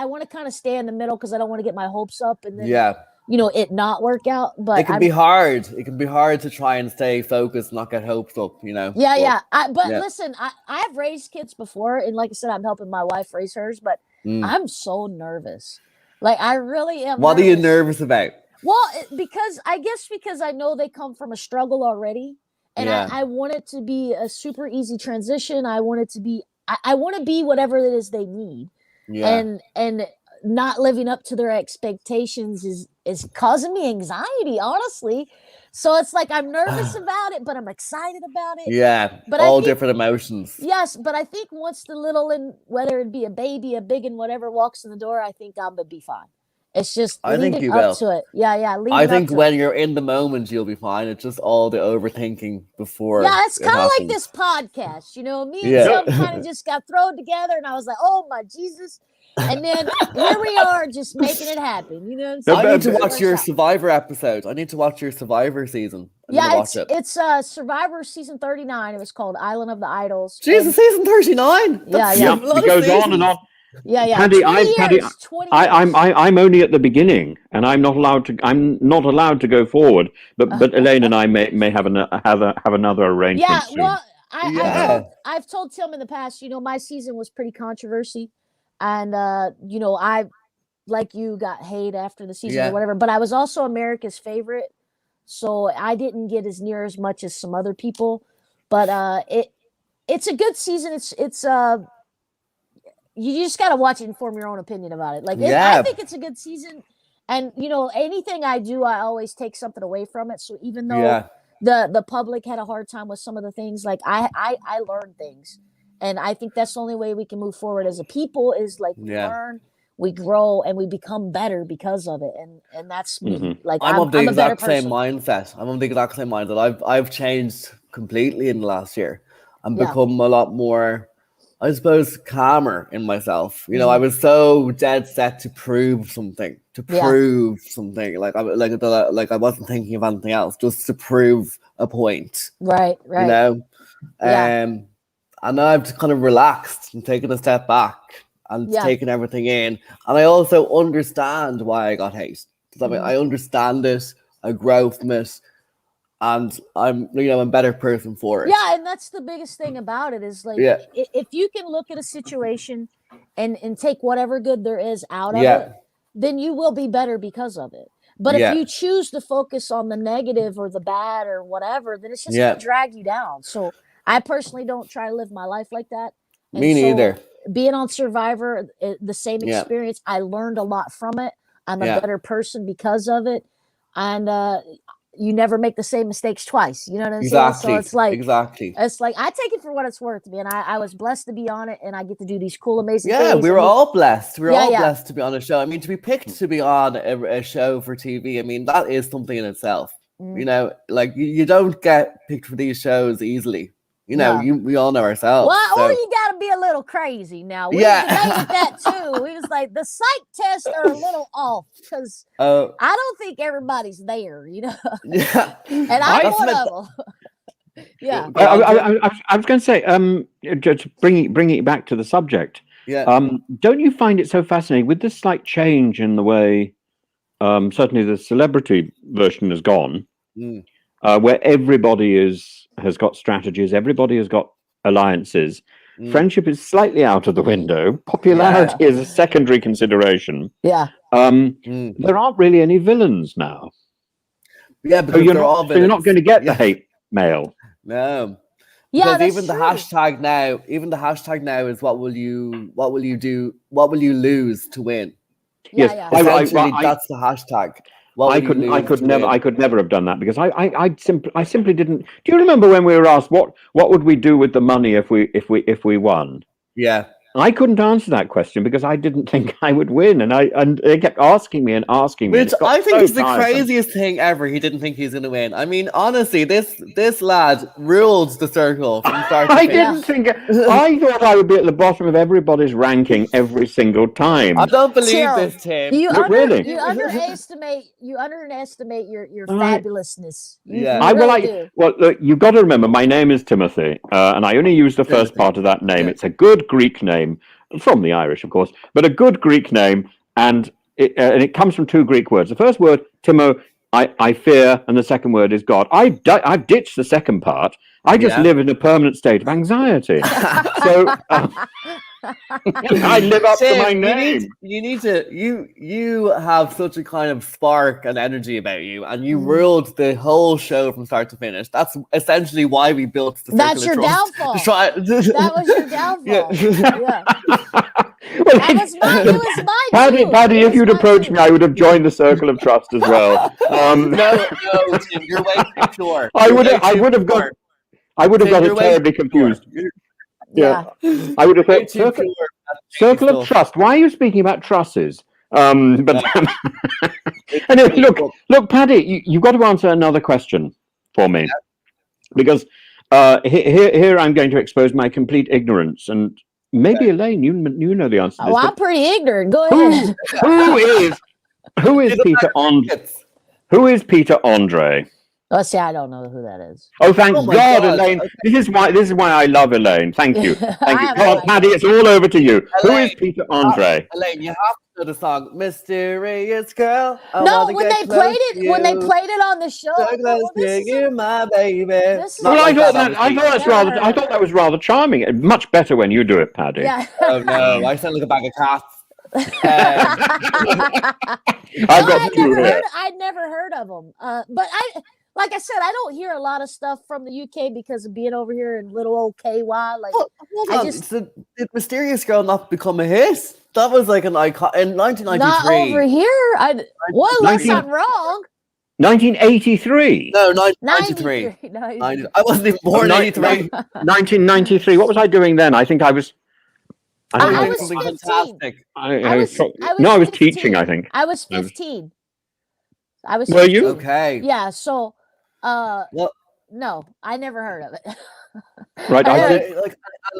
want to kind of stay in the middle because I don't want to get my hopes up and then you know, it not work out. But it can be hard. It can be hard to try and stay focused, not get hopes up, you know. Yeah, but listen, I've raised kids before, and like I said, I'm helping my wife raise hers, but I'm so nervous. Like I really am. What are you nervous about? Well, because I know they come from a struggle already, and I want it to be a super easy transition. I want it to be. I want to be whatever it is they need. Yeah. And not living up to their expectations is causing me anxiety, honestly. So it's like I'm nervous about it, but I'm excited about it. Yeah, but all different emotions. Yes, but I think once the little and whether it be a baby, a big and whatever walks in the door, I think I'm gonna be fine. It's just leading up to it. Yeah. I think when you're in the moment, you'll be fine. It's just all the overthinking before. Yeah, it's kind of like this podcast. You know, me and Tim kind of just got thrown together, and I was like, "Oh my Jesus!" And then here we are, just making it happen. You know, what I'm I need to watch your Survivor episode. I need to watch your Survivor season. It's Survivor season 39. It was called Island of the Idols. Jesus, season 39. Yeah. It goes on and on. Yeah. Paddy, I'm only at the beginning, and I'm not allowed to go forward. But Elaine and I may have another arrangement. Yeah, soon. well, I've told Tim in the past. You know, my season was pretty controversy, and you know, I like you got hate after the season or whatever. But I was also America's favorite, so I didn't get as near as much as some other people. But it's a good season. It's you just got to watch it and form your own opinion about it. Like, I think it's a good season. And, you know, anything I do, I always take something away from it. So even though the public had a hard time with some of the things, like I learned things. And I think that's the only way we can move forward as a people is like we learn, we grow, and we become better because of it. And that's me. Like I'm of the exact same mindset. I'm of the exact same mindset. I've changed completely in the last year and become a lot more, I suppose, calmer in myself. You know, I was so dead set to prove something, Like I wasn't thinking of anything else, just to prove a point. Right. You know, and now I've kind of relaxed and taken a step back and taken everything in. And I also understand why I got hate. I mean, I understand it. I grow from it. And I'm a better person for it. Yeah, and that's the biggest thing about it is like if you can look at a situation and take whatever good there is out of it, then you will be better because of it. But if you choose to focus on the negative or the bad or whatever, then it's just going to drag you down. So I personally don't try to live my life like that. And me neither. Being on Survivor, the same experience, I learned a lot from it. I'm a better person because of it. And you never make the same mistakes twice. You know what I'm saying? So it's like, it's like, I take it for what it's worth, man. I was blessed to be on it and I get to do these cool, amazing things. Yeah, we were all blessed. We were all blessed to be on a show. I mean, to be picked to be on a show for TV, I mean, that is something in itself. You know, like you don't get picked for these shows easily. You know, we all know ourselves. Well, or you got to be a little crazy now. We debated that too. We was like, the psych tests are a little off because I don't think everybody's there, you know. And I'm one of them. I was going to say, just bringing it back to the subject. Don't you find it so fascinating with this slight change in the way, certainly the celebrity version has gone, where everybody has got strategies, everybody has got alliances. Friendship is slightly out of the window. Popularity is a secondary consideration. There aren't really any villains now. Yeah, because you're not going to get the hate mail. No. Yeah, because even the hashtag now is what will you lose to win? Yes, that's the hashtag. I could never have done that because I simply didn't. Do you remember when we were asked what would we do with the money if we won? Yeah. I couldn't answer that question because I didn't think I would win, and they kept asking me and asking me. Which I think is the craziest thing ever. He didn't think he was going to win. I mean, honestly, this lad ruled the circle from start to finish. Didn't think. I thought I would be at the bottom of everybody's ranking every single time. I don't believe this, Tim. Really? You underestimate your fabulousness. Well, look, you've got to remember, my name is Timothy, and I only use the first part of that name. Yeah. It's a good Greek name. From the Irish, of course, but a good Greek name, and it comes from two Greek words. The first word, Timo, I fear, and the second word is God. I've ditched the second part. I just live in a permanent state of anxiety. So I live up to my name. You have such a kind of spark and energy about you, and you ruled the whole show from start to finish. That's essentially why we built the That's your downfall. That was your downfall. Yeah. Well, it was mine. Paddy, if you'd approached me, I would have joined the circle of trust as well. No, Tim, you're way too sure. I would have got it terribly confused. Yeah. I would have thought circle of trust. Why are you speaking about trusses? But anyway, look, Paddy, you've got to answer another question for me, because here I'm going to expose my complete ignorance, and maybe Elaine, you know the answer to this. I'm pretty ignorant. Go ahead. Who is Peter Andre? Who is Peter Andre? Oh, see, I don't know who that is. Oh, thank God, Elaine. Okay. This is why I love Elaine. Thank you. Thank you. God, Paddy, it's all over to you. Elaine, who is Peter Andre? Elaine, you have to know the song "Mysterious Girl." No, when they played it on the show. You're my baby. Well, I thought that was rather charming. Much better when you do it, Paddy. Yeah. Oh no, I sound like a bag of cats. I'd never heard of them. But like I said, I don't hear a lot of stuff from the UK because of being over here in little old KY. Like, did Mysterious Girl not become a hit? That was like an icon in 1993. Not over here. Unless I'm wrong. 1983. No, 1993. I wasn't even born in 83. 1993. What was I doing then? I think I was. I was 15. Fantastic. I was teaching. I think I was 15. I was. Were you? Okay. Yeah. So, no, I never heard of it. Right.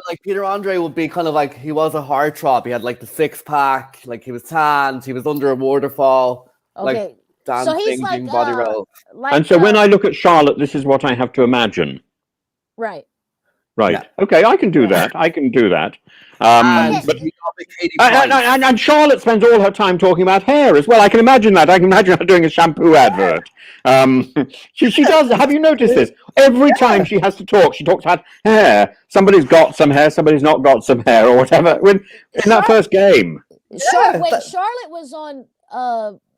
Like Peter Andre would be kind of like, he was a heartthrob. He had like the six pack, like he was tanned, he was under a waterfall, okay. Like dancing, so he's like, body roll. And so when I look at Charlotte, this is what I have to imagine. Right. Right. Yeah. Okay, I can do that. And Charlotte spends all her time talking about hair as well. I can imagine that. I can imagine her doing a shampoo advert. She does. Have you noticed this? Every time she has to talk, she talks about hair. Somebody's got some hair. Somebody's not got some hair, or whatever. In that first game. Charlotte was on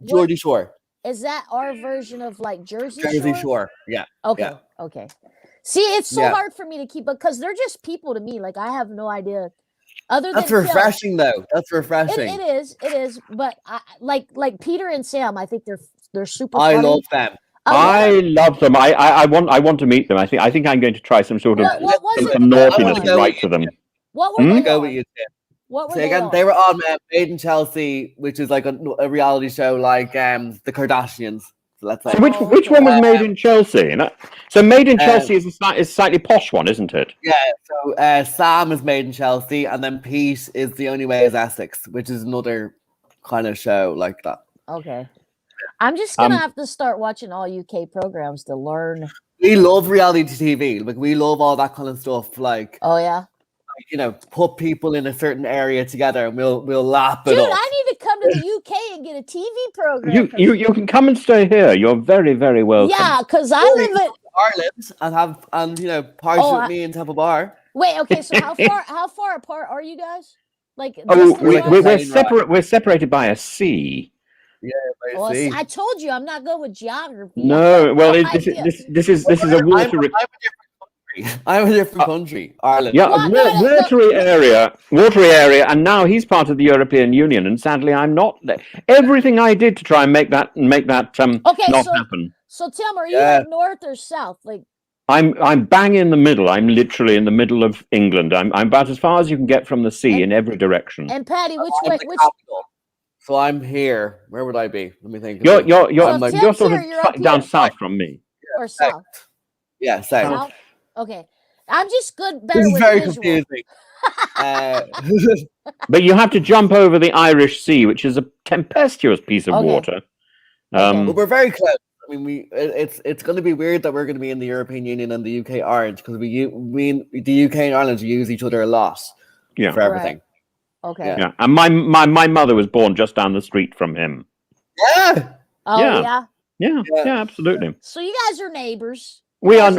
Geordie Shore. Is that our version of like Jersey Shore? Yeah. Okay. Yeah. Okay. See, it's so hard for me to keep up because they're just people to me. Like, I have no idea. That's refreshing, though. That's refreshing. It is. But like Peter and Sam, I think they're super funny. I love them. I love them. I want to meet them. I think I'm going to try some sort of some naughtiness to write to them. What were they go with you, Tim? What were they were on Made in Chelsea, which is like a reality show like the Kardashians. So let's say. So which one was Made in Chelsea? So Made in Chelsea is a slightly posh one, isn't it? Yeah. So Sam is Made in Chelsea, and then Pete is The Only Way is Essex, which is another kind of show like that. Okay. I'm just gonna have to start watching all UK programs to learn. We love reality TV. Like, we love all that kind of stuff. Like, oh yeah. Put people in a certain area together, and we'll lap it up. Dude, I need to come to the UK and get a TV program. You can come and stay here. You're very, very welcome. Yeah, because I live in Ireland and party with me in Temple Bar. Wait, okay. So how far apart are you guys? Like, we're separate. We're separated by a sea. Yeah, I told you I'm not good with geography. No, well, this is a water. I'm a different country, Ireland. Yeah, watery area, and now he's part of the European Union, and sadly, I'm not. Everything I did to try and make that not happen. So Tim, are you like north or south? Like, I'm bang in the middle. I'm literally in the middle of England. I'm about as far as you can get from the sea in every direction. And Paddy, which I'm way? the Which? capital. So I'm here. Where would I be? Let me think. You're So you're sort here, of you're up down here. south from me. Or south? Yeah, south. South. Okay, I'm just This better is with very visual. confusing. But you have to jump over the Irish Sea, which is a tempestuous piece of water. But we're very close. I mean, it's going to be weird that we're going to be in the European Union and the UK aren't, because the UK and Ireland use each other a lot for everything. Right. Okay. Yeah, and my mother was born just down the street from him. Yeah. Oh Yeah, absolutely. So you guys are neighbors. We are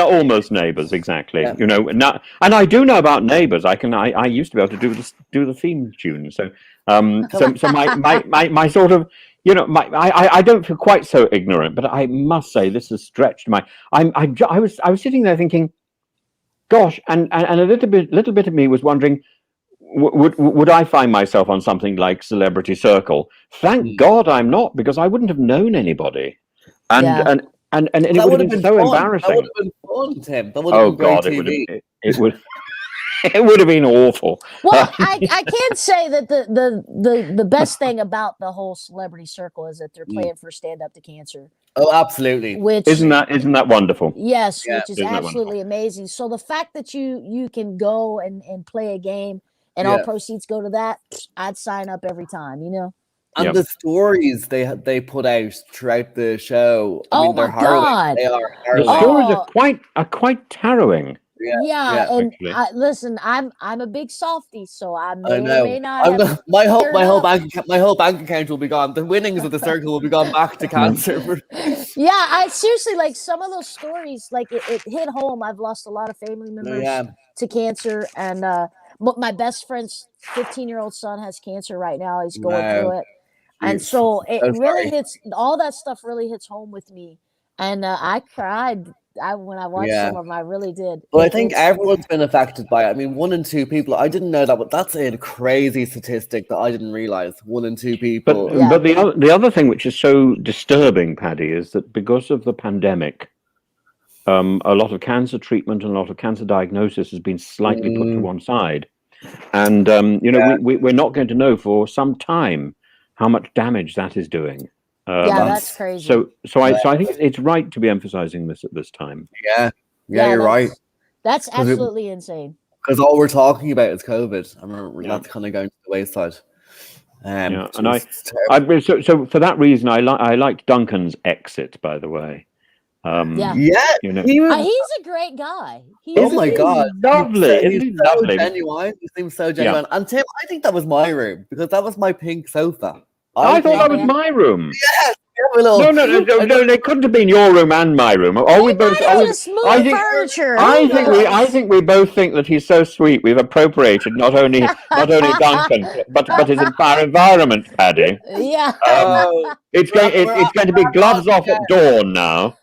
almost neighbours, exactly. Yeah. You know, now, and I do know about neighbours. I used to be able to do the theme tune. So my sort of, you know, I don't feel quite so ignorant, but I must say this has stretched my. I was sitting there thinking, gosh, and a little bit of me was wondering, would I find myself on something like Celebrity Circle? Thank God I'm not, because I wouldn't have known anybody, and it would have been so embarrassing. That would have been fun, Tim. That would have been great TV. It would. It would have been awful. Well, I can't say that the best thing about the whole Celebrity Circle is that they're playing for Stand Up to Cancer. Oh, absolutely. Which isn't that wonderful? Yes, Yeah. which is absolutely amazing. So the fact that you can go and play a game and all proceeds go to that, I'd sign up every time, you know. And the stories they put out throughout the show, I mean, they're harrowing. They are harrowing. The stories are quite harrowing. Yeah, and listen, I'm a big softie, so I may not. My whole bank account will be gone. The winnings of the circle will be gone back to cancer. Yeah, I seriously, like, some of those stories, like it hit home. I've lost a lot of family members to cancer, and my best friend's 15-year-old son has cancer right now. He's going through it, and so it really hits. All that stuff really hits home with me, and I cried. When I watched some of them, I really did. Well, I think everyone's been affected by it. I mean, 1 in 2 people. I didn't know that, but that's a crazy statistic that I didn't realize. 1 in 2 people. But the other thing which is so disturbing, Paddy, is that because of the pandemic, a lot of cancer treatment and a lot of cancer diagnosis has been slightly put to one side, and you know, we're not going to know for some time how much damage that is doing. That's crazy. So I think it's right to be emphasizing this at this time. Yeah, you're right. That's absolutely insane. Because all we're talking about is COVID. I remember that's kind of going to the wayside. And so for that reason, I liked Duncan's exit. By the way, you know, he's a great guy. My God, lovely! He's so genuine. He seems so genuine. And Tim, I think that was my room because that was my pink sofa. I thought that was my room. Yes. No, it couldn't have been your room and my room. I think we both think that he's so sweet. We've appropriated not only Duncan, but his entire environment, Paddy. Yeah. It's going to be gloves off at dawn now.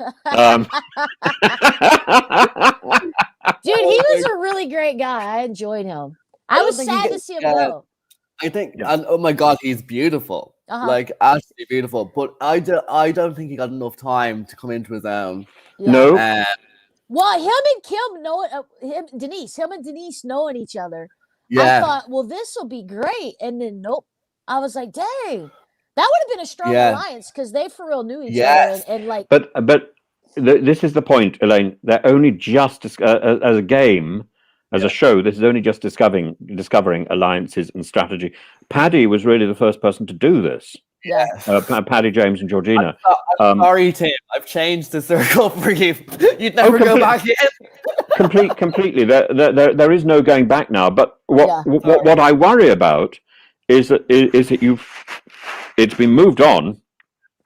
Dude, he was a really great guy. I enjoyed him. I was sad to see him go. I think, and oh my God, he's beautiful. Like, absolutely beautiful. But I don't think he got enough time to come into his own. Yeah. No. Well, him and Kim know him and Denise knowing each other. Yeah. I thought, well, this will be great. And then, nope. I was like, dang, that would have been a strong alliance because they for real knew each other. And like, but this is the point, Elaine. They're only just as a game. As a show, this is only just discovering alliances and strategy. Paddy was really the first person to do this. Yeah. Paddy, James, and Georgina. I'm sorry, Tim. I've changed the circle for you. You'd never go back in. Completely. There is no going back now. But what I worry about is that it's been moved on,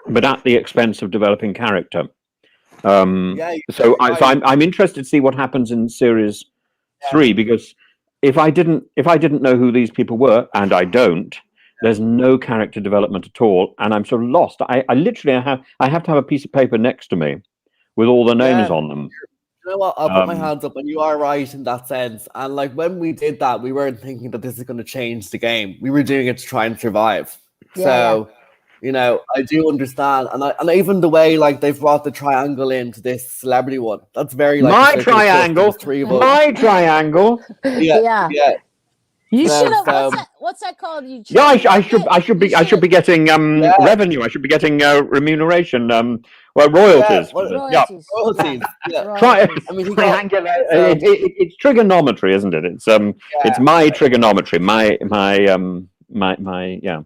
but at the expense of developing character. So I'm interested to see what happens in series 3, because if I didn't know who these people were, and I don't, there's no character development at all, and I'm sort of lost. I literally have to have a piece of paper next to me with all the names on them. You know what? I'll put my hands up, and you are right in that sense. And like when we did that, we weren't thinking that this is going to change the game. We were doing it to try and survive. So You know, I do understand, and even the way like they've brought the triangle into this celebrity one. That's very like my triangle. My triangle. Yeah. You No, should have. so- What's that called? You Yeah, I should be getting Yeah. revenue. I should be getting remuneration. Royalties. royalties. Royalties. Yeah. Royalties. I mean, he got, Triangular. so- It's trigonometry, isn't it? It's my trigonometry. My yeah.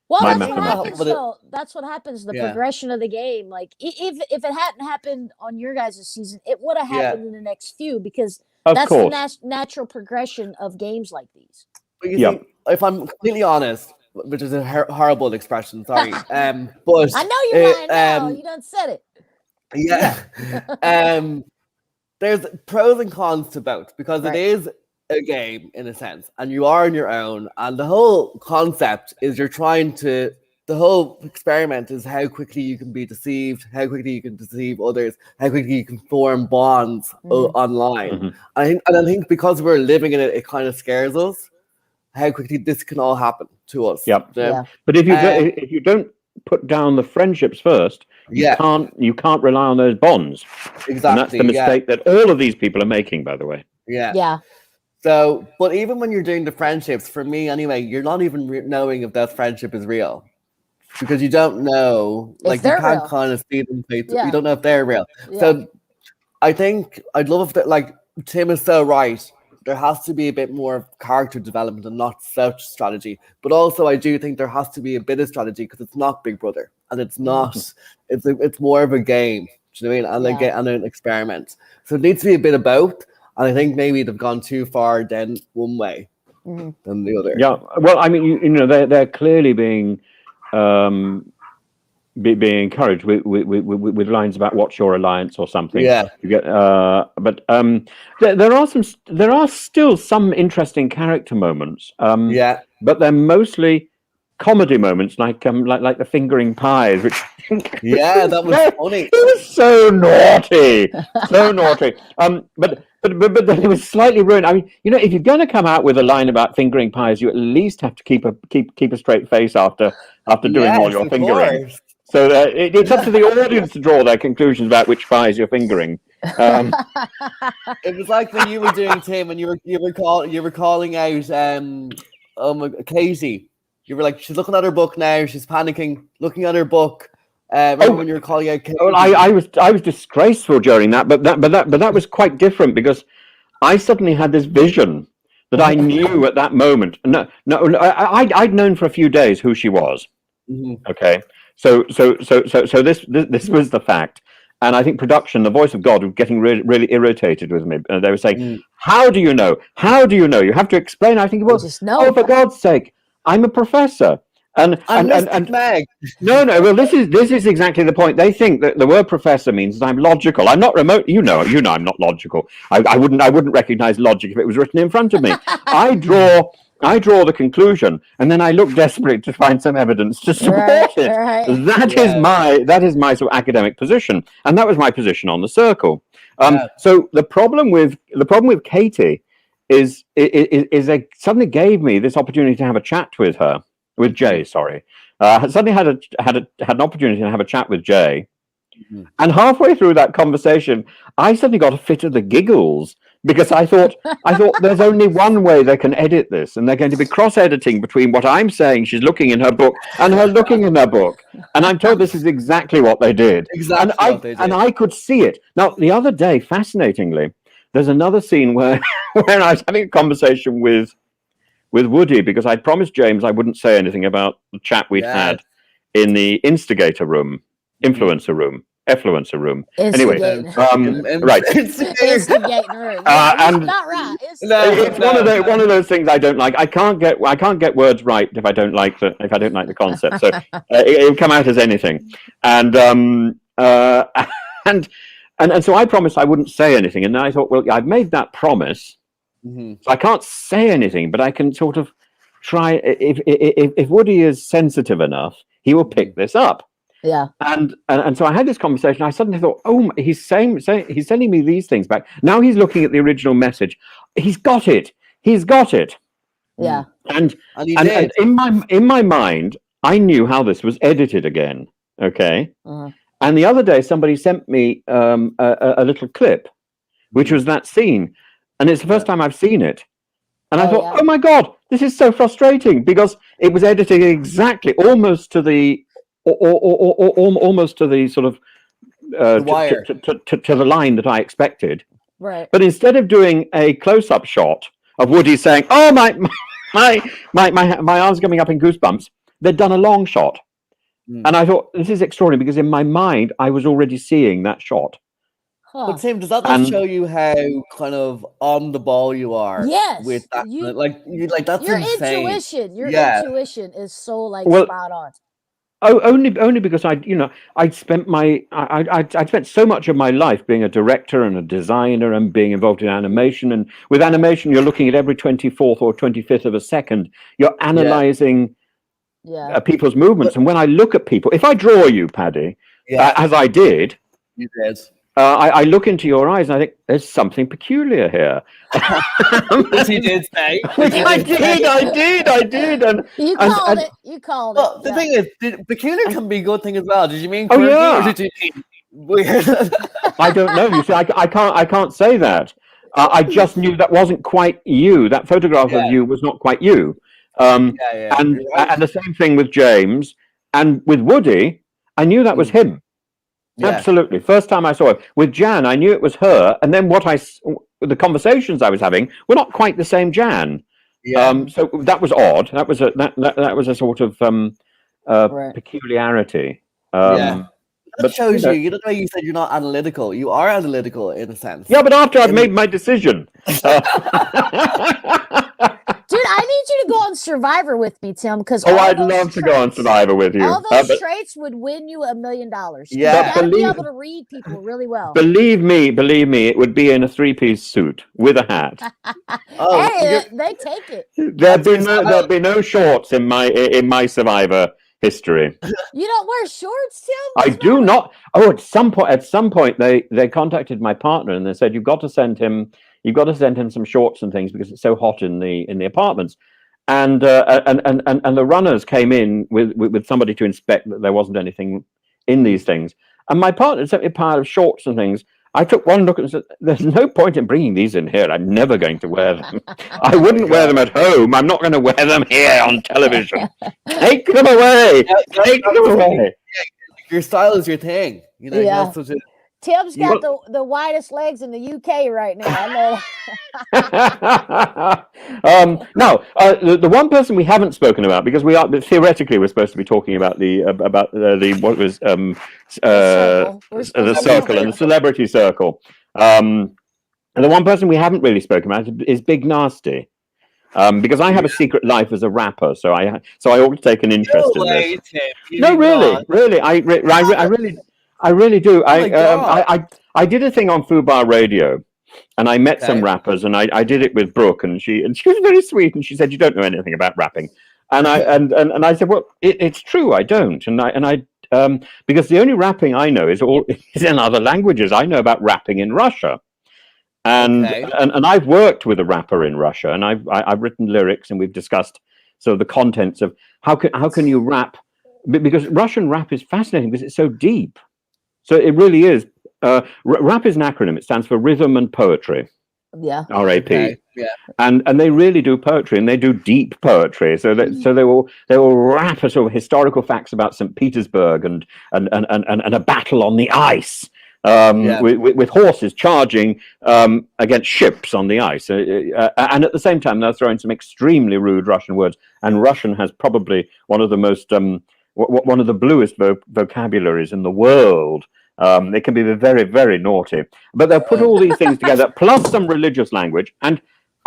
Well, My that's what mathematics. happens, though. That's what happens. The progression of the game. Like, if it hadn't happened on your guys' season, it would have happened in the next few because that's the natural progression of games like these. But you see, if I'm completely honest, which is a horrible expression, sorry, but I know you're lying now. You done said it. Yeah. There's pros and cons to both because it is a game in a sense, and you are on your own, and the whole concept is the whole experiment is how quickly you can be deceived, how quickly you can deceive others, how quickly you can form bonds online. I think because we're living in it, it kind of scares us how quickly this can all happen to us. But if you don't put down the friendships first, you can't rely on those bonds. Exactly. And that's the mistake that all of these people are making, by the way. Yeah. So, but even when you're doing the friendships, for me anyway, you're not even knowing if that friendship is real because you don't know. Like you can't kind of see them. You don't know if they're real. So, I think I'd love if that. Like Tim is so right. There has to be a bit more character development and not such strategy. But also, I do think there has to be a bit of strategy because it's not Big Brother and it's not. It's more of a game. Do you know what I mean? And an experiment. So it needs to be a bit of both. And I think maybe they've gone too far then one way than the other. Yeah. Well, I mean, you know, they're clearly being encouraged with lines about what's your alliance or something. Yeah. You get, but there are still some interesting character moments. But they're mostly comedy moments, like the fingering pies, which that was funny. It was so naughty, so naughty. But then it was slightly ruined. I mean, you know, if you're going to come out with a line about fingering pies, you at least have to keep a straight face after doing all your fingering. Course. So it's up to the audience to draw their conclusions about which pies you're fingering. It was like when you were doing Tim, and you were calling out Katie. You were like, she's looking at her book now. She's panicking, looking at her book. When you were calling out Katie. Well, I was disgraceful during that, but that was quite different because I suddenly had this vision that I knew at that moment. I'd known for a few days who she was. Okay, so this was the fact, and I think production, the voice of God, was getting really irritated with me. They were saying, "How do you know? How do you know? You have to explain." I think, well, just know. Oh, for God's sake, I'm a professor. And Meg. No. Well, this is exactly the point. They think that the word professor means that I'm logical. I'm not remote. You know, I'm not logical. I wouldn't recognize logic if it was written in front of me. I draw the conclusion, and then I look desperately to find some evidence to support it. Right. That is my sort of academic position, and that was my position on the circle. So the problem with Katie is they suddenly gave me this opportunity to have a chat with her. With Jay, sorry. I suddenly had an opportunity to have a chat with Jay. And halfway through that conversation, I suddenly got a fit of the giggles because I thought there's only one way they can edit this, and they're going to be cross-editing between what I'm saying she's looking in her book and her looking in her book. And I'm told this is exactly what they did. And I could see it. Now, the other day, fascinatingly, there's another scene where I was having a conversation with Woody, because I promised James I wouldn't say anything about the chat we'd had in the instigator room, effluencer room. Anyway, right. Instigating room. And not right. It's one of those things I don't like. I can't get words right if I don't like the concept. So it'll come out as anything. And so I promised I wouldn't say anything, and then I thought, well, I've made that promise. So I can't say anything, but I can sort of try. If Woody is sensitive enough, he will pick this up. Yeah. And so I had this conversation. I suddenly thought, oh, he's sending me these things back. Now he's looking at the original message. He's got it. Yeah. And in my mind, I knew how this was edited again. Okay. And the other day, somebody sent me a little clip, which was that scene. And it's the first time I've seen it. And I thought, oh my God, this is so frustrating, because it was editing exactly, almost to the sort of to the line that I expected. Right. But instead of doing a close-up shot of Woody saying, "Oh my arms coming up in goosebumps," they'd done a long shot. And I thought, this is extraordinary, because in my mind I was already seeing that shot. But Tim, does that not show you how kind of on the ball you are? Yes, with that, that's your insane. intuition is so spot on. Oh, only because I'd spent so much of my life being a director and a designer and being involved in animation. And with animation, you're looking at every 24th or 25th of a second. You're analyzing people's movements. And when I look at people, if I draw you, Paddy, as I did, you did. I look into your eyes and I think there's something peculiar here. Which he did say. I did. And you called it. You called it. Well, the thing is, peculiar can be a good thing as well. Did you mean quirky, or did you mean weird? I don't know. You see, I can't say that. I just knew that wasn't quite you. That photograph of you was not quite you. And the same thing with James, and with Woody, I knew that was him. Yeah. Absolutely. First time I saw it. With Jan, I knew it was her, and then the conversations I was having were not quite the same Jan. Yeah. So that was odd. That was a sort of peculiarity. That shows you. You know the way you said you're not analytical. You are analytical in a sense. Yeah, but after I've made my decision. Dude, I need you to go on Survivor with me, Tim, because I'd love to go on Survivor with you. All those traits would win you $1 million. Yeah, you gotta be able to read people really well. Believe me, it would be in a 3-piece suit with a hat. They take it. There'd be no shorts in my Survivor history. You don't wear shorts, Tim? I do not. Oh, at some point, they contacted my partner and they said, you've got to send him some shorts and things because it's so hot in the apartments. And the runners came in with somebody to inspect that there wasn't anything in these things. And my partner sent me a pile of shorts and things. I took one look and said, there's no point in bringing these in here. I'm never going to wear them. I wouldn't wear them at home. I'm not going to wear them here on television. Take them away. Take them away. Your style is your thing. You know, yeah. Tim's got the widest legs in the UK right now. I know. No, the one person we haven't spoken about, because theoretically we're supposed to be talking about the circle and the celebrity circle. And the one person we haven't really spoken about is Big Nasty. Because I have a secret life as a rapper, so I ought to take an interest in this. No, really, I really do. I did a thing on Fubar Radio, and I met some rappers, and I did it with Brooke, and she was very sweet, and she said, "You don't know anything about rapping," and I said, "Well, it's true, I don't," and I because the only rapping I know is in other languages. I know about rapping in Russia, and I've worked with a rapper in Russia, and I've written lyrics, and we've discussed sort of the contents of how can you rap, because Russian rap is fascinating because it's so deep. So it really is. RAP is an acronym. It stands for Rhythm and Poetry. Yeah. RAP. Okay. Yeah. And they really do poetry, and they do deep poetry. So they will rap a sort of historical facts about St. Petersburg and a battle on the ice with horses charging against ships on the ice. And at the same time, they're throwing some extremely rude Russian words. And Russian has probably one of the most one of the bluest vocabularies in the world. It can be very, very naughty, but they'll put all these things together, plus some religious language, and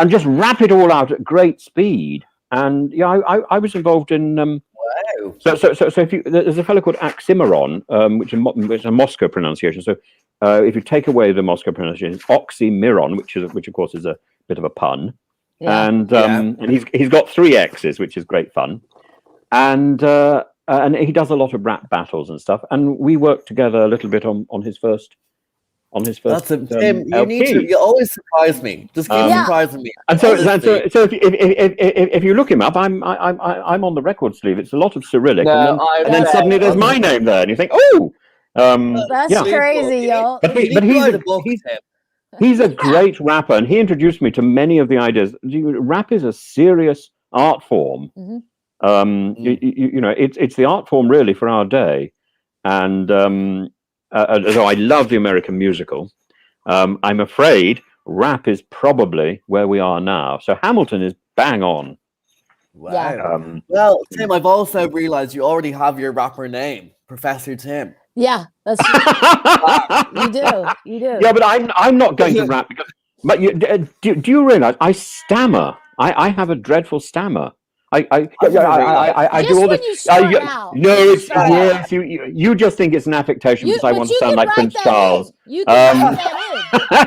just rap it all out at great speed. And I was involved in. Wow. So there's a fellow called Oxymoron, which is a Moscow pronunciation. So if you take away the Moscow pronunciation, it's oxymiron, which of course is a bit of a pun. Yeah. And he's got 3 X's, which is great fun. And he does a lot of rap battles and stuff. And we worked together a little bit on his first on his first. That's it, Tim. You LP. You always surprise me. Just keep surprising me. And so if you look him up, I'm on the record sleeve. It's a lot of Cyrillic, and then suddenly there's my name there, and you think, oh, that's crazy, yo. But he's a great rapper, and he introduced me to many of the ideas. Rap is a serious art form. You know, it's the art form really for our day, and so I love the American musical. I'm afraid rap is probably where we are now. So Hamilton is bang on. Wow. Yeah. Well, Tim, I've also realized you already have your rapper name, Professor Tim. Yeah, that's you do. Yeah, but I'm not going to rap because. But do you realize I stammer? I have a dreadful stammer. I do all this. No, it's yes. You just think it's an affectation because I want to sound like Prince Charles. You can write that in.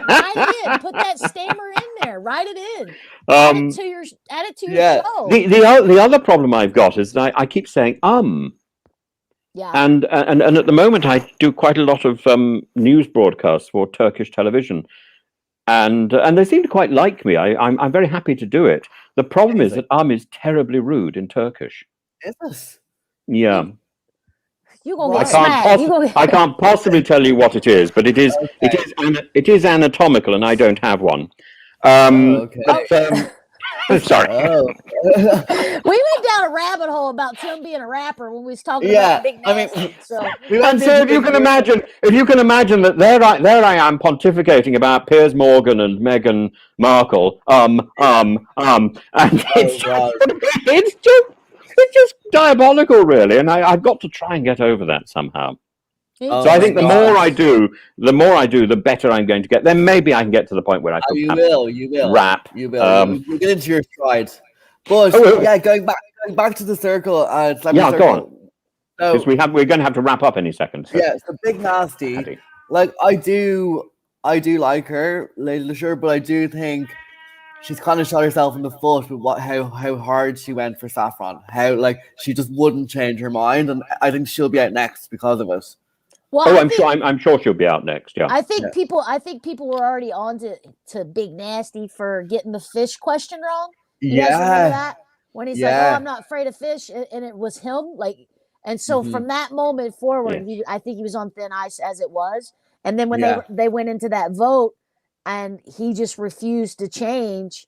Write it in. Put that stammer in there. Write it in. Add it to your show. The other problem I've got is that I keep saying Yeah. And at the moment I do quite a lot of news broadcasts for Turkish television. And they seem to quite like me. I'm very happy to do it. The problem is that is terribly rude in Turkish. Yes. Yeah. You're gonna get smacked. I can't possibly tell you what it is, but it is it is anatomical, and I don't have one. Sorry. We went down a rabbit hole about Tim being a rapper when we was talking about Big Nasty. So if you can imagine that there I am pontificating about Piers Morgan and Meghan Markle, and it's just diabolical, really, and I've got to try and get over that somehow. So I think the more I do, the better I'm going to get. Then maybe I can get to the point where I can you will rap. You will. You'll get into your stride. But going back to the circle. Circle. Go on. Because we're going to have to wrap up any second. So. Yeah, so Big Nasty. Paddy. Like I do like her, Layla Sure, but I do think she's kind of shot herself in the foot with how hard she went for Saffron. How she just wouldn't change her mind, and I think she'll be out next because of it. Well, I'm sure she'll be out next. Yeah, I think people were already on to Big Nasty for getting the fish question wrong. You guys remember that when he's like, "Oh, I'm not afraid of fish," and it was him. And so from that moment forward, I think he was on thin ice as it was. And then when they went into that vote, and he just refused to change,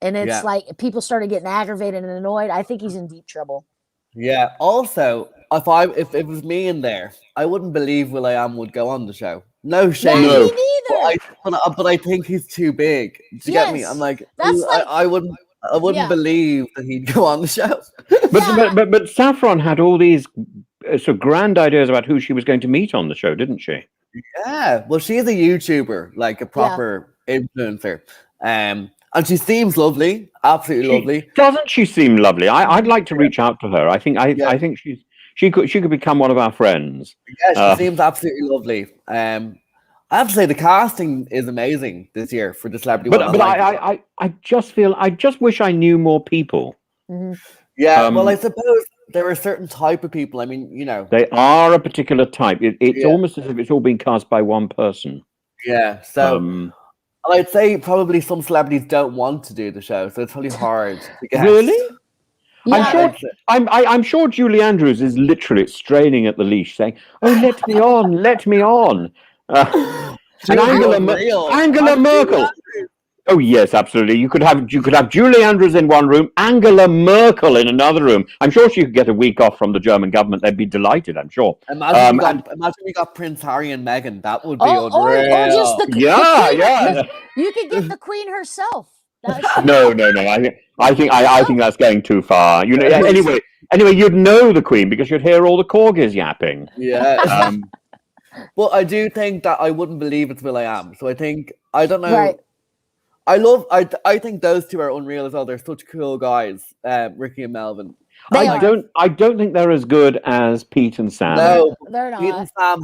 and it's like people started getting aggravated and annoyed. I think he's in deep trouble. Yeah. Also, if it was me in there, I wouldn't believe will.i.am would go on the show. No shame. No, me neither. But I think he's too big. Do you get me? I'm like, I wouldn't believe that he'd go on the show. But Saffron had all these sort of grand ideas about who she was going to meet on the show, didn't she? Yeah. Well, she's a YouTuber, like a proper influencer. And she seems lovely, absolutely lovely. Doesn't she seem lovely? I'd like to reach out to her. I think she could become one of our friends. Yeah, she seems absolutely lovely. I have to say the casting is amazing this year for the celebrity. But I just wish I knew more people. Mm-hmm. Yeah, well, I suppose there are certain type of people. I mean, they are a particular type. It's almost as if it's all been cast by one person. Yeah, so. I'd say probably some celebrities don't want to do the show, so it's probably hard to get. Really? Yeah. I'm sure Julie Andrews is literally straining at the leash, saying, "Oh, let me on." And Angela Merkel. Oh yes, absolutely. You could have Julie Andrews in one room, Angela Merkel in another room. I'm sure she could get a week off from the German government. They'd be delighted, I'm sure. Imagine we got Prince Harry and Meghan. That would be unreal. Or just the Queen. You could get the Queen herself. No. I think that's going too far. Anyway, you'd know the Queen because you'd hear all the corgis yapping. Yeah. Well, I do think that I wouldn't believe it's will.i.am. So I don't know. Right. I think those two are unreal as well. They're such cool guys, Ricky and Melvin. I don't think they're as good as Pete and Sam. No, they're not. Pete and Sam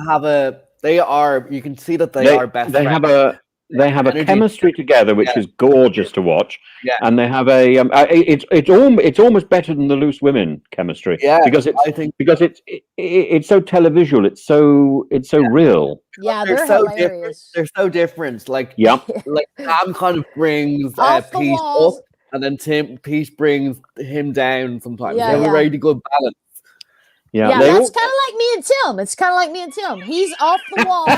you can see that they are best friends. they have a energy. chemistry together which is gorgeous to watch. Yeah. And they have a it's almost better than the Loose Women chemistry. Yeah, because I think it's so televisual. It's so real. Yeah, they're they're so hilarious. They're so different. Like Yeah. like Sam kind of brings Off the Pete walls. up, and then Pete brings him down sometimes. Yeah, They have yeah. a really good balance. Yeah, they that's all- kind of like me and Tim. It's kind of like me and Tim. He's off the walls,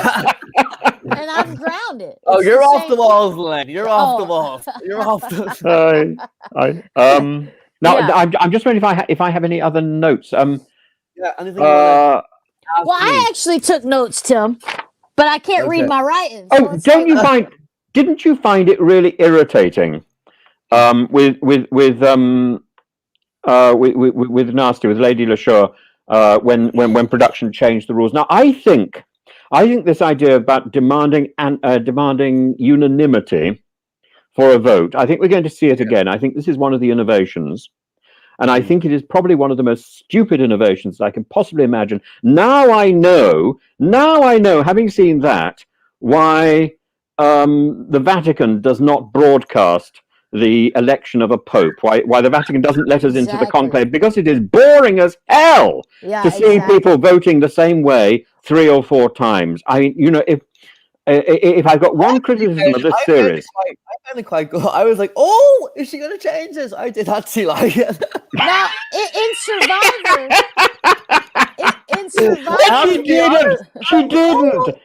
and I'm grounded. Oh, It's you're off same- the walls, Elaine. You're off the Oh. walls. You're off the. Now Yeah. I'm just wondering if I have any other notes. Yeah, anything you want to Well, I actually took notes, Tim, but I can't read Okay. my writing. So Oh, it's don't you like- find? Didn't you find it really irritating? With Nasty, with Lady LaSure, when production changed the rules. Now, I think this idea about demanding unanimity for a vote. I think we're going to see it again. I think this is one of the innovations. And I think it is probably one of the most stupid innovations that I can possibly imagine. Now I know, having seen that, why the Vatican does not broadcast the election of a pope. Why the Vatican doesn't let us into the Exactly. conclave? Because it is boring as hell Yeah, to see exactly. people voting the same way 3 or 4 times. I mean, if I've got one criticism of this series. I found it quite good. I was like, oh, is she going to change this? I did not see like it. Now, in Survivor, in Survivor, She didn't.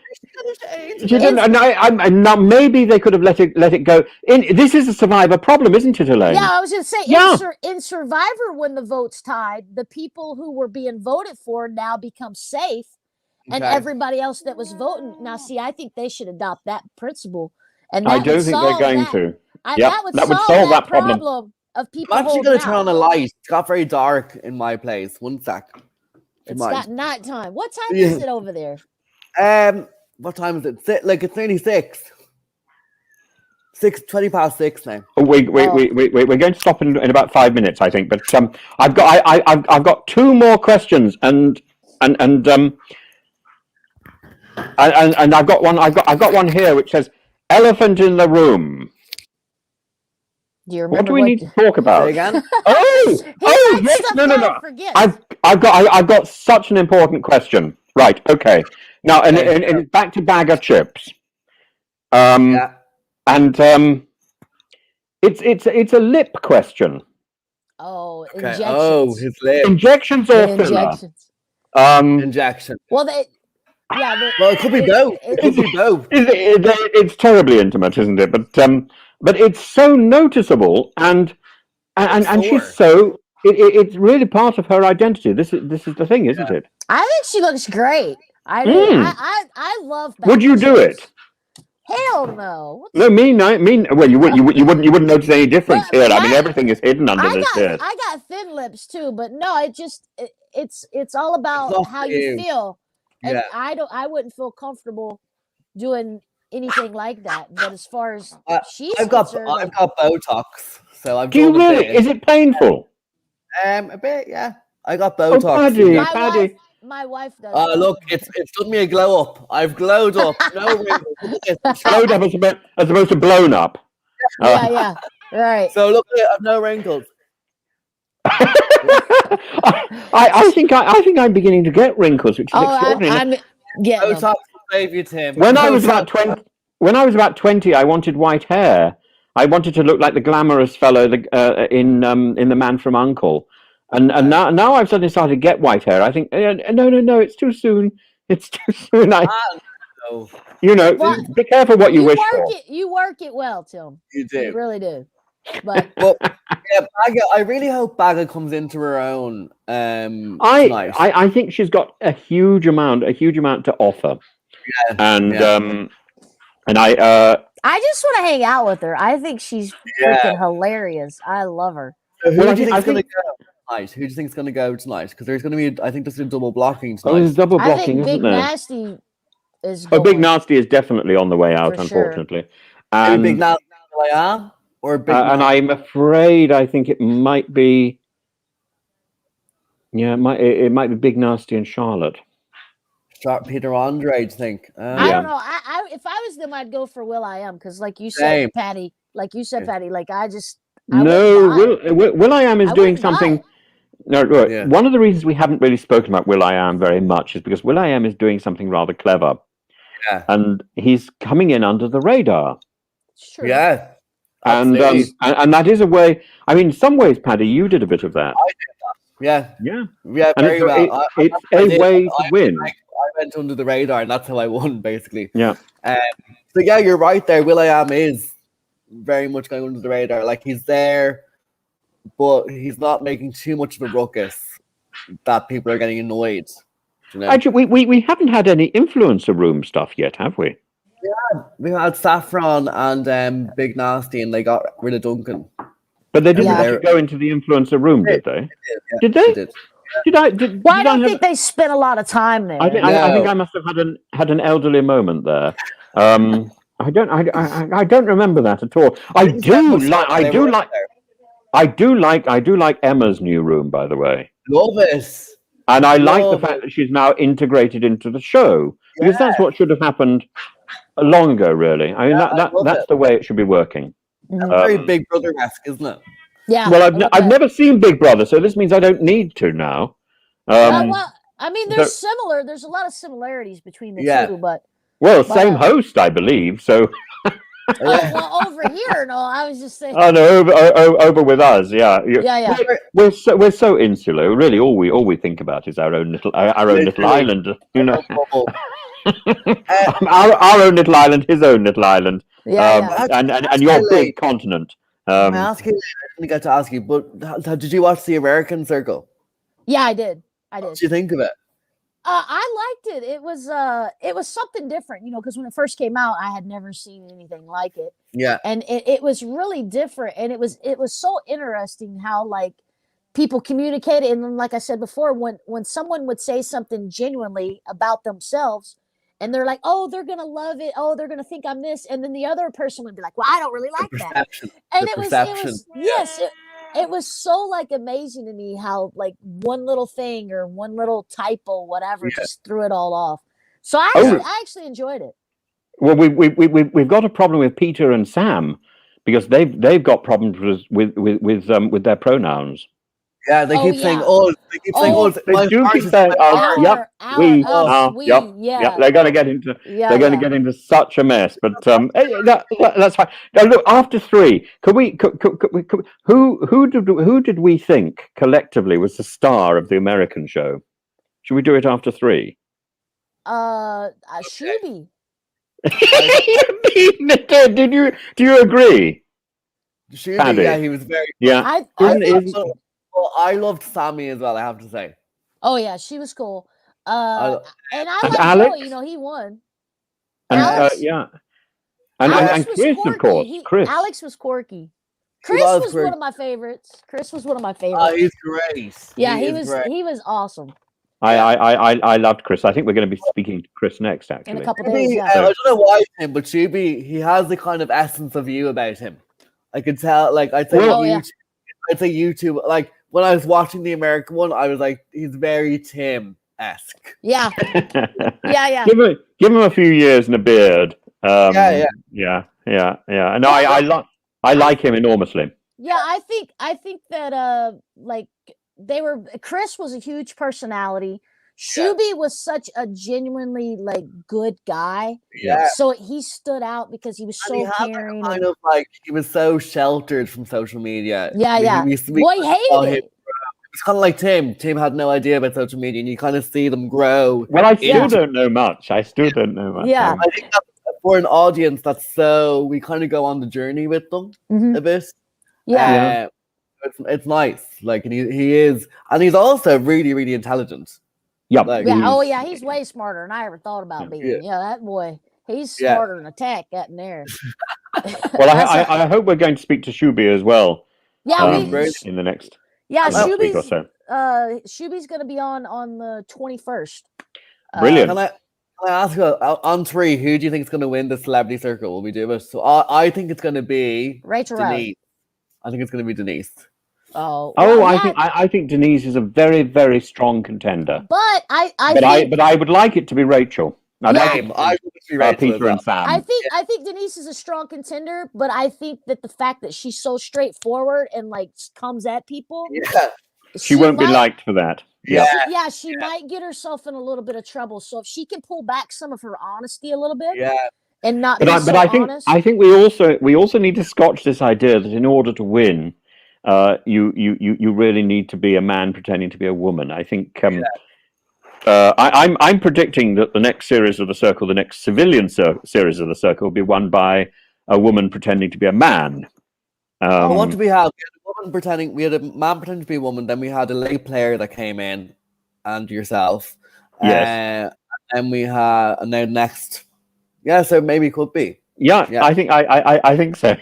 Change. She didn't. And now maybe they could have let it go. This is a Survivor problem, isn't it, Elaine? yeah, I was going to say, Yeah. in Survivor, when the votes tied, the people who were being voted for now become safe, and Okay. everybody else that was voting. Now, see, I think they should adopt that principle, and that I would don't think they're solve going that. to. That would that would solve solve that that problem. of people. I'm actually holding going to turn out. on the light. It's got very dark in my place. One sec. It's got nighttime. What time Yeah. is it over there? What time is it? Like it's nearly 6. 20 past 6 now. Oh, we're going to stop in about 5 minutes, I think. But I've got 2 more questions, and I've got one. I've got one here which says "Elephant in the room." Do you remember What do we need to talk about? Say again? Oh, writes yes, stuff no. down and forgets. I've got such an important question. Right, okay. Now, and back to bag of chips. Yeah. And it's a lip question. Oh, Okay. injections. Oh, his lip. Injections or filler? Injections. Injection. Well, Well, it could be both. It could be both. It's terribly intimate, isn't it? But it's so noticeable, and she's so it's really part of her identity. This is the thing, isn't it? I think she looks great. I love. Would you do chips. it? Hell no. No, well, you wouldn't notice any difference But here. I mean, everything is hidden under this shirt. I got thin lips too, but no, it's all about not how for you you. feel. And Yeah. I wouldn't feel comfortable doing anything like that. But as far as she's I've got concerned, Botox, so I've Do you done a really? bit. Is it painful? A bit, yeah. I got Oh, Botox. Paddy. my wife does. Look, it's done me a glow up. I've glowed up. No wrinkles. Look at this. Glowed up as opposed to blown up. Yeah, right. So look at it. I've no wrinkles. I think I'm beginning to get wrinkles, which is extraordinary. I'm getting them. Botox will save you, Tim. When I was about 20, I wanted white hair. I wanted to look like the glamorous fellow in The Man from U.N.C.L.E. And now I've suddenly started to get white hair. I think no, it's too soon. It's too soon. No. Well, be careful what you wish for. You work it well, Tim. You do. You really do. But Well, yeah, Baga, I really hope Baga comes into her own. Tonight. I think she's got a huge amount to offer. Yeah, And I just want to hang out with her. I think she's freaking hilarious. I love her. So who Well, do you I think's going to think- go tonight? Who do you think's going to go tonight? Because there's going to be, I think, there's a double blocking oh, tonight. there's double I blocking, think isn't Big there? Nasty is Oh, Big going. Nasty is definitely on the way out, For sure. unfortunately. Maybe And Big Now or Big and Now? I'm afraid I think it might be. Yeah, it might be Big Nasty and Charlotte. Peter Andre, I think. I don't know. I if I was them, I'd go for Will.i.am because, like you said, Patty, like I just Will.i.am is doing something. No, look, Yeah. one of the reasons we haven't really spoken about Will.i.am very much is because Will.i.am is doing something rather clever. Yeah. And he's coming in under the radar. Sure. Yeah. And that is a way. I mean, in some ways, Paddy, you did a bit of that. I did that. Yeah. And Very well. It's a way to win. I went under the radar, and that's how I won, basically. Yeah. So yeah, you're right there. Will.i.am is very much going under the radar. Like, he's there, but he's not making too much of a ruckus that people are getting annoyed. You know? Actually, we haven't had any influencer room stuff yet, have we? Yeah, we had Saffron and Big Nasty, and they got rid of Duncan. But they didn't actually go into the influencer room, did they? Did they? I don't think they spent a lot of time there. I think I must have had an elderly moment there. I don't remember that at all. I do like Emma's new room, by the way. Love it. And I like the fact that she's now integrated into the show, because that's what should have happened long ago, really. I mean, that's the way it should be working. Very Big Brother-esque, isn't it? Yeah. Well, I've never seen Big Brother, so this means I don't need to now. Well, I mean, there's a lot of similarities between the two, but same host, I believe. So. Well, over here, no, I was just saying. Oh no, over with us, yeah. We're so insular. Really, all we think about is our own little island. You know, our own little island, his own little island. And your big continent. I'm asking. I didn't get to ask you, but did you watch The American Circle? Yeah, I did. What did you think of it? I liked it. It was something different, because when it first came out, I had never seen anything like it. Yeah. And it was really different, and it was so interesting how, like, people communicated. And then, like I said before, when someone would say something genuinely about themselves, and they're like, "Oh, they're gonna love it. Oh, they're gonna think I'm this," and then the other person would be like, "Well, I don't really like that." And it was so, like, amazing to me how, like, one little thing or one little typo, whatever, just threw it all off. So I actually enjoyed it. Well, we've got a problem with Peter and Sam because they've got problems with their pronouns. Yeah, they keep saying "us." They keep saying "us." They do keep saying "us." Yep, we. Yep. They're going to get into such a mess. But that's fine. Now, look, after 3, who did we think collectively was the star of the American show? Should we do it after 3? Shuby. Do you agree? Shuby, yeah, he was very. Yeah. Well, I loved Sammy as well, I have to say. Oh yeah, she was cool. And like Alex, he won. And Alex, and Chris, of course. Chris. Alex was quirky. Chris was one of my favorites. Oh, he's great. Yeah, he was awesome. I loved Chris. I think we're going to be speaking to Chris next, actually. In a couple days. I don't know why but Shuby, he has the kind of essence of you about him. I could tell. Like, I'd say YouTube. Like, when I was watching the American one, I was like, he's very Tim-esque. Yeah. Yeah. Give him a few years and a beard. Yeah. And I like him enormously. Yeah, I think that like Chris was a huge personality. Shuby was such a genuinely, like, good guy. Yeah. So he stood out because he was so caring. Kind of like, he was so sheltered from social media. Yeah. Boy, hated it. It's kind of like Tim. Tim had no idea about social media, and you kind of see them grow. Well, I still don't know much. Yeah. I think that for an audience, we kind of go on the journey with them a bit. Yeah. It's nice. Like, and he is, and he's also really, really intelligent. Yep. He's way smarter than I ever thought about being. Yeah, that boy, he's smarter than a tack in there. Well, I hope we're going to speak to Shuby as well. Yeah, in the next. Yeah, week or so. Shuby's going to be on the 21st. Brilliant. Can I ask you, on 3, who do you think is going to win the Celebrity Circle? Will we do it? So I think it's going to be Rachel Denise. Riley. I think it's going to be Denise. Oh, I think Denise is a very, very strong contender. But I would like it to be Rachel. I'd like it I would be Rachel Peter as well. and Sam. I think Denise is a strong contender, but I think that the fact that she's so straightforward and like comes at people, she won't be liked for that. She might get herself in a little bit of trouble. So if she can pull back some of her honesty a little bit, and not be so honest. I think we also need to scotch this idea that in order to win, you really need to be a man pretending to be a woman. I think I'm predicting that the next series of the Circle, the next civilian series of the Circle, will be won by a woman pretending to be a man. What did we have? We had a man pretending to be a woman. Then we had a late player that came in, and yourself. Yes. And we had, and then next. Yeah, so maybe it could be. Yeah. I think so.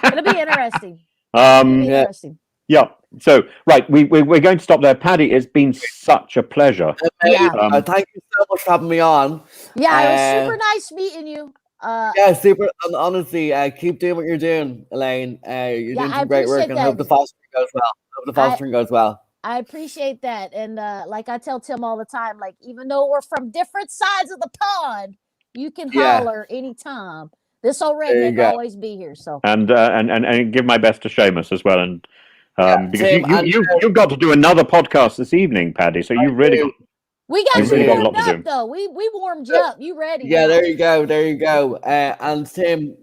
It'll be interesting. Interesting. Yeah. So, right, we're going to stop there. Paddy, it's been such a pleasure. Thank you so much for having me on. Yeah, it was super nice meeting you. Super. And honestly, keep doing what you're doing, Elaine. You're doing some great work, and hope the fostering goes well. I appreciate that, and like I tell Tim all the time, like even though we're from different sides of the pond, you can holler anytime. This old redneck will always be here. So and give my best to Seamus as well, and because you've got to do another podcast this evening, Paddy. So you've really got. We got you warmed up though. We warmed you up. You ready? Yeah, there you go. And Tim,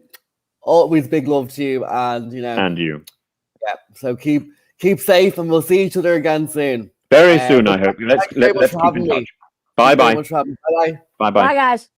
always big love to you, and and you. Yeah. So keep safe, and we'll see each other again soon. Very soon, I hope. Let's keep in touch. Bye. Bye. Bye, guys.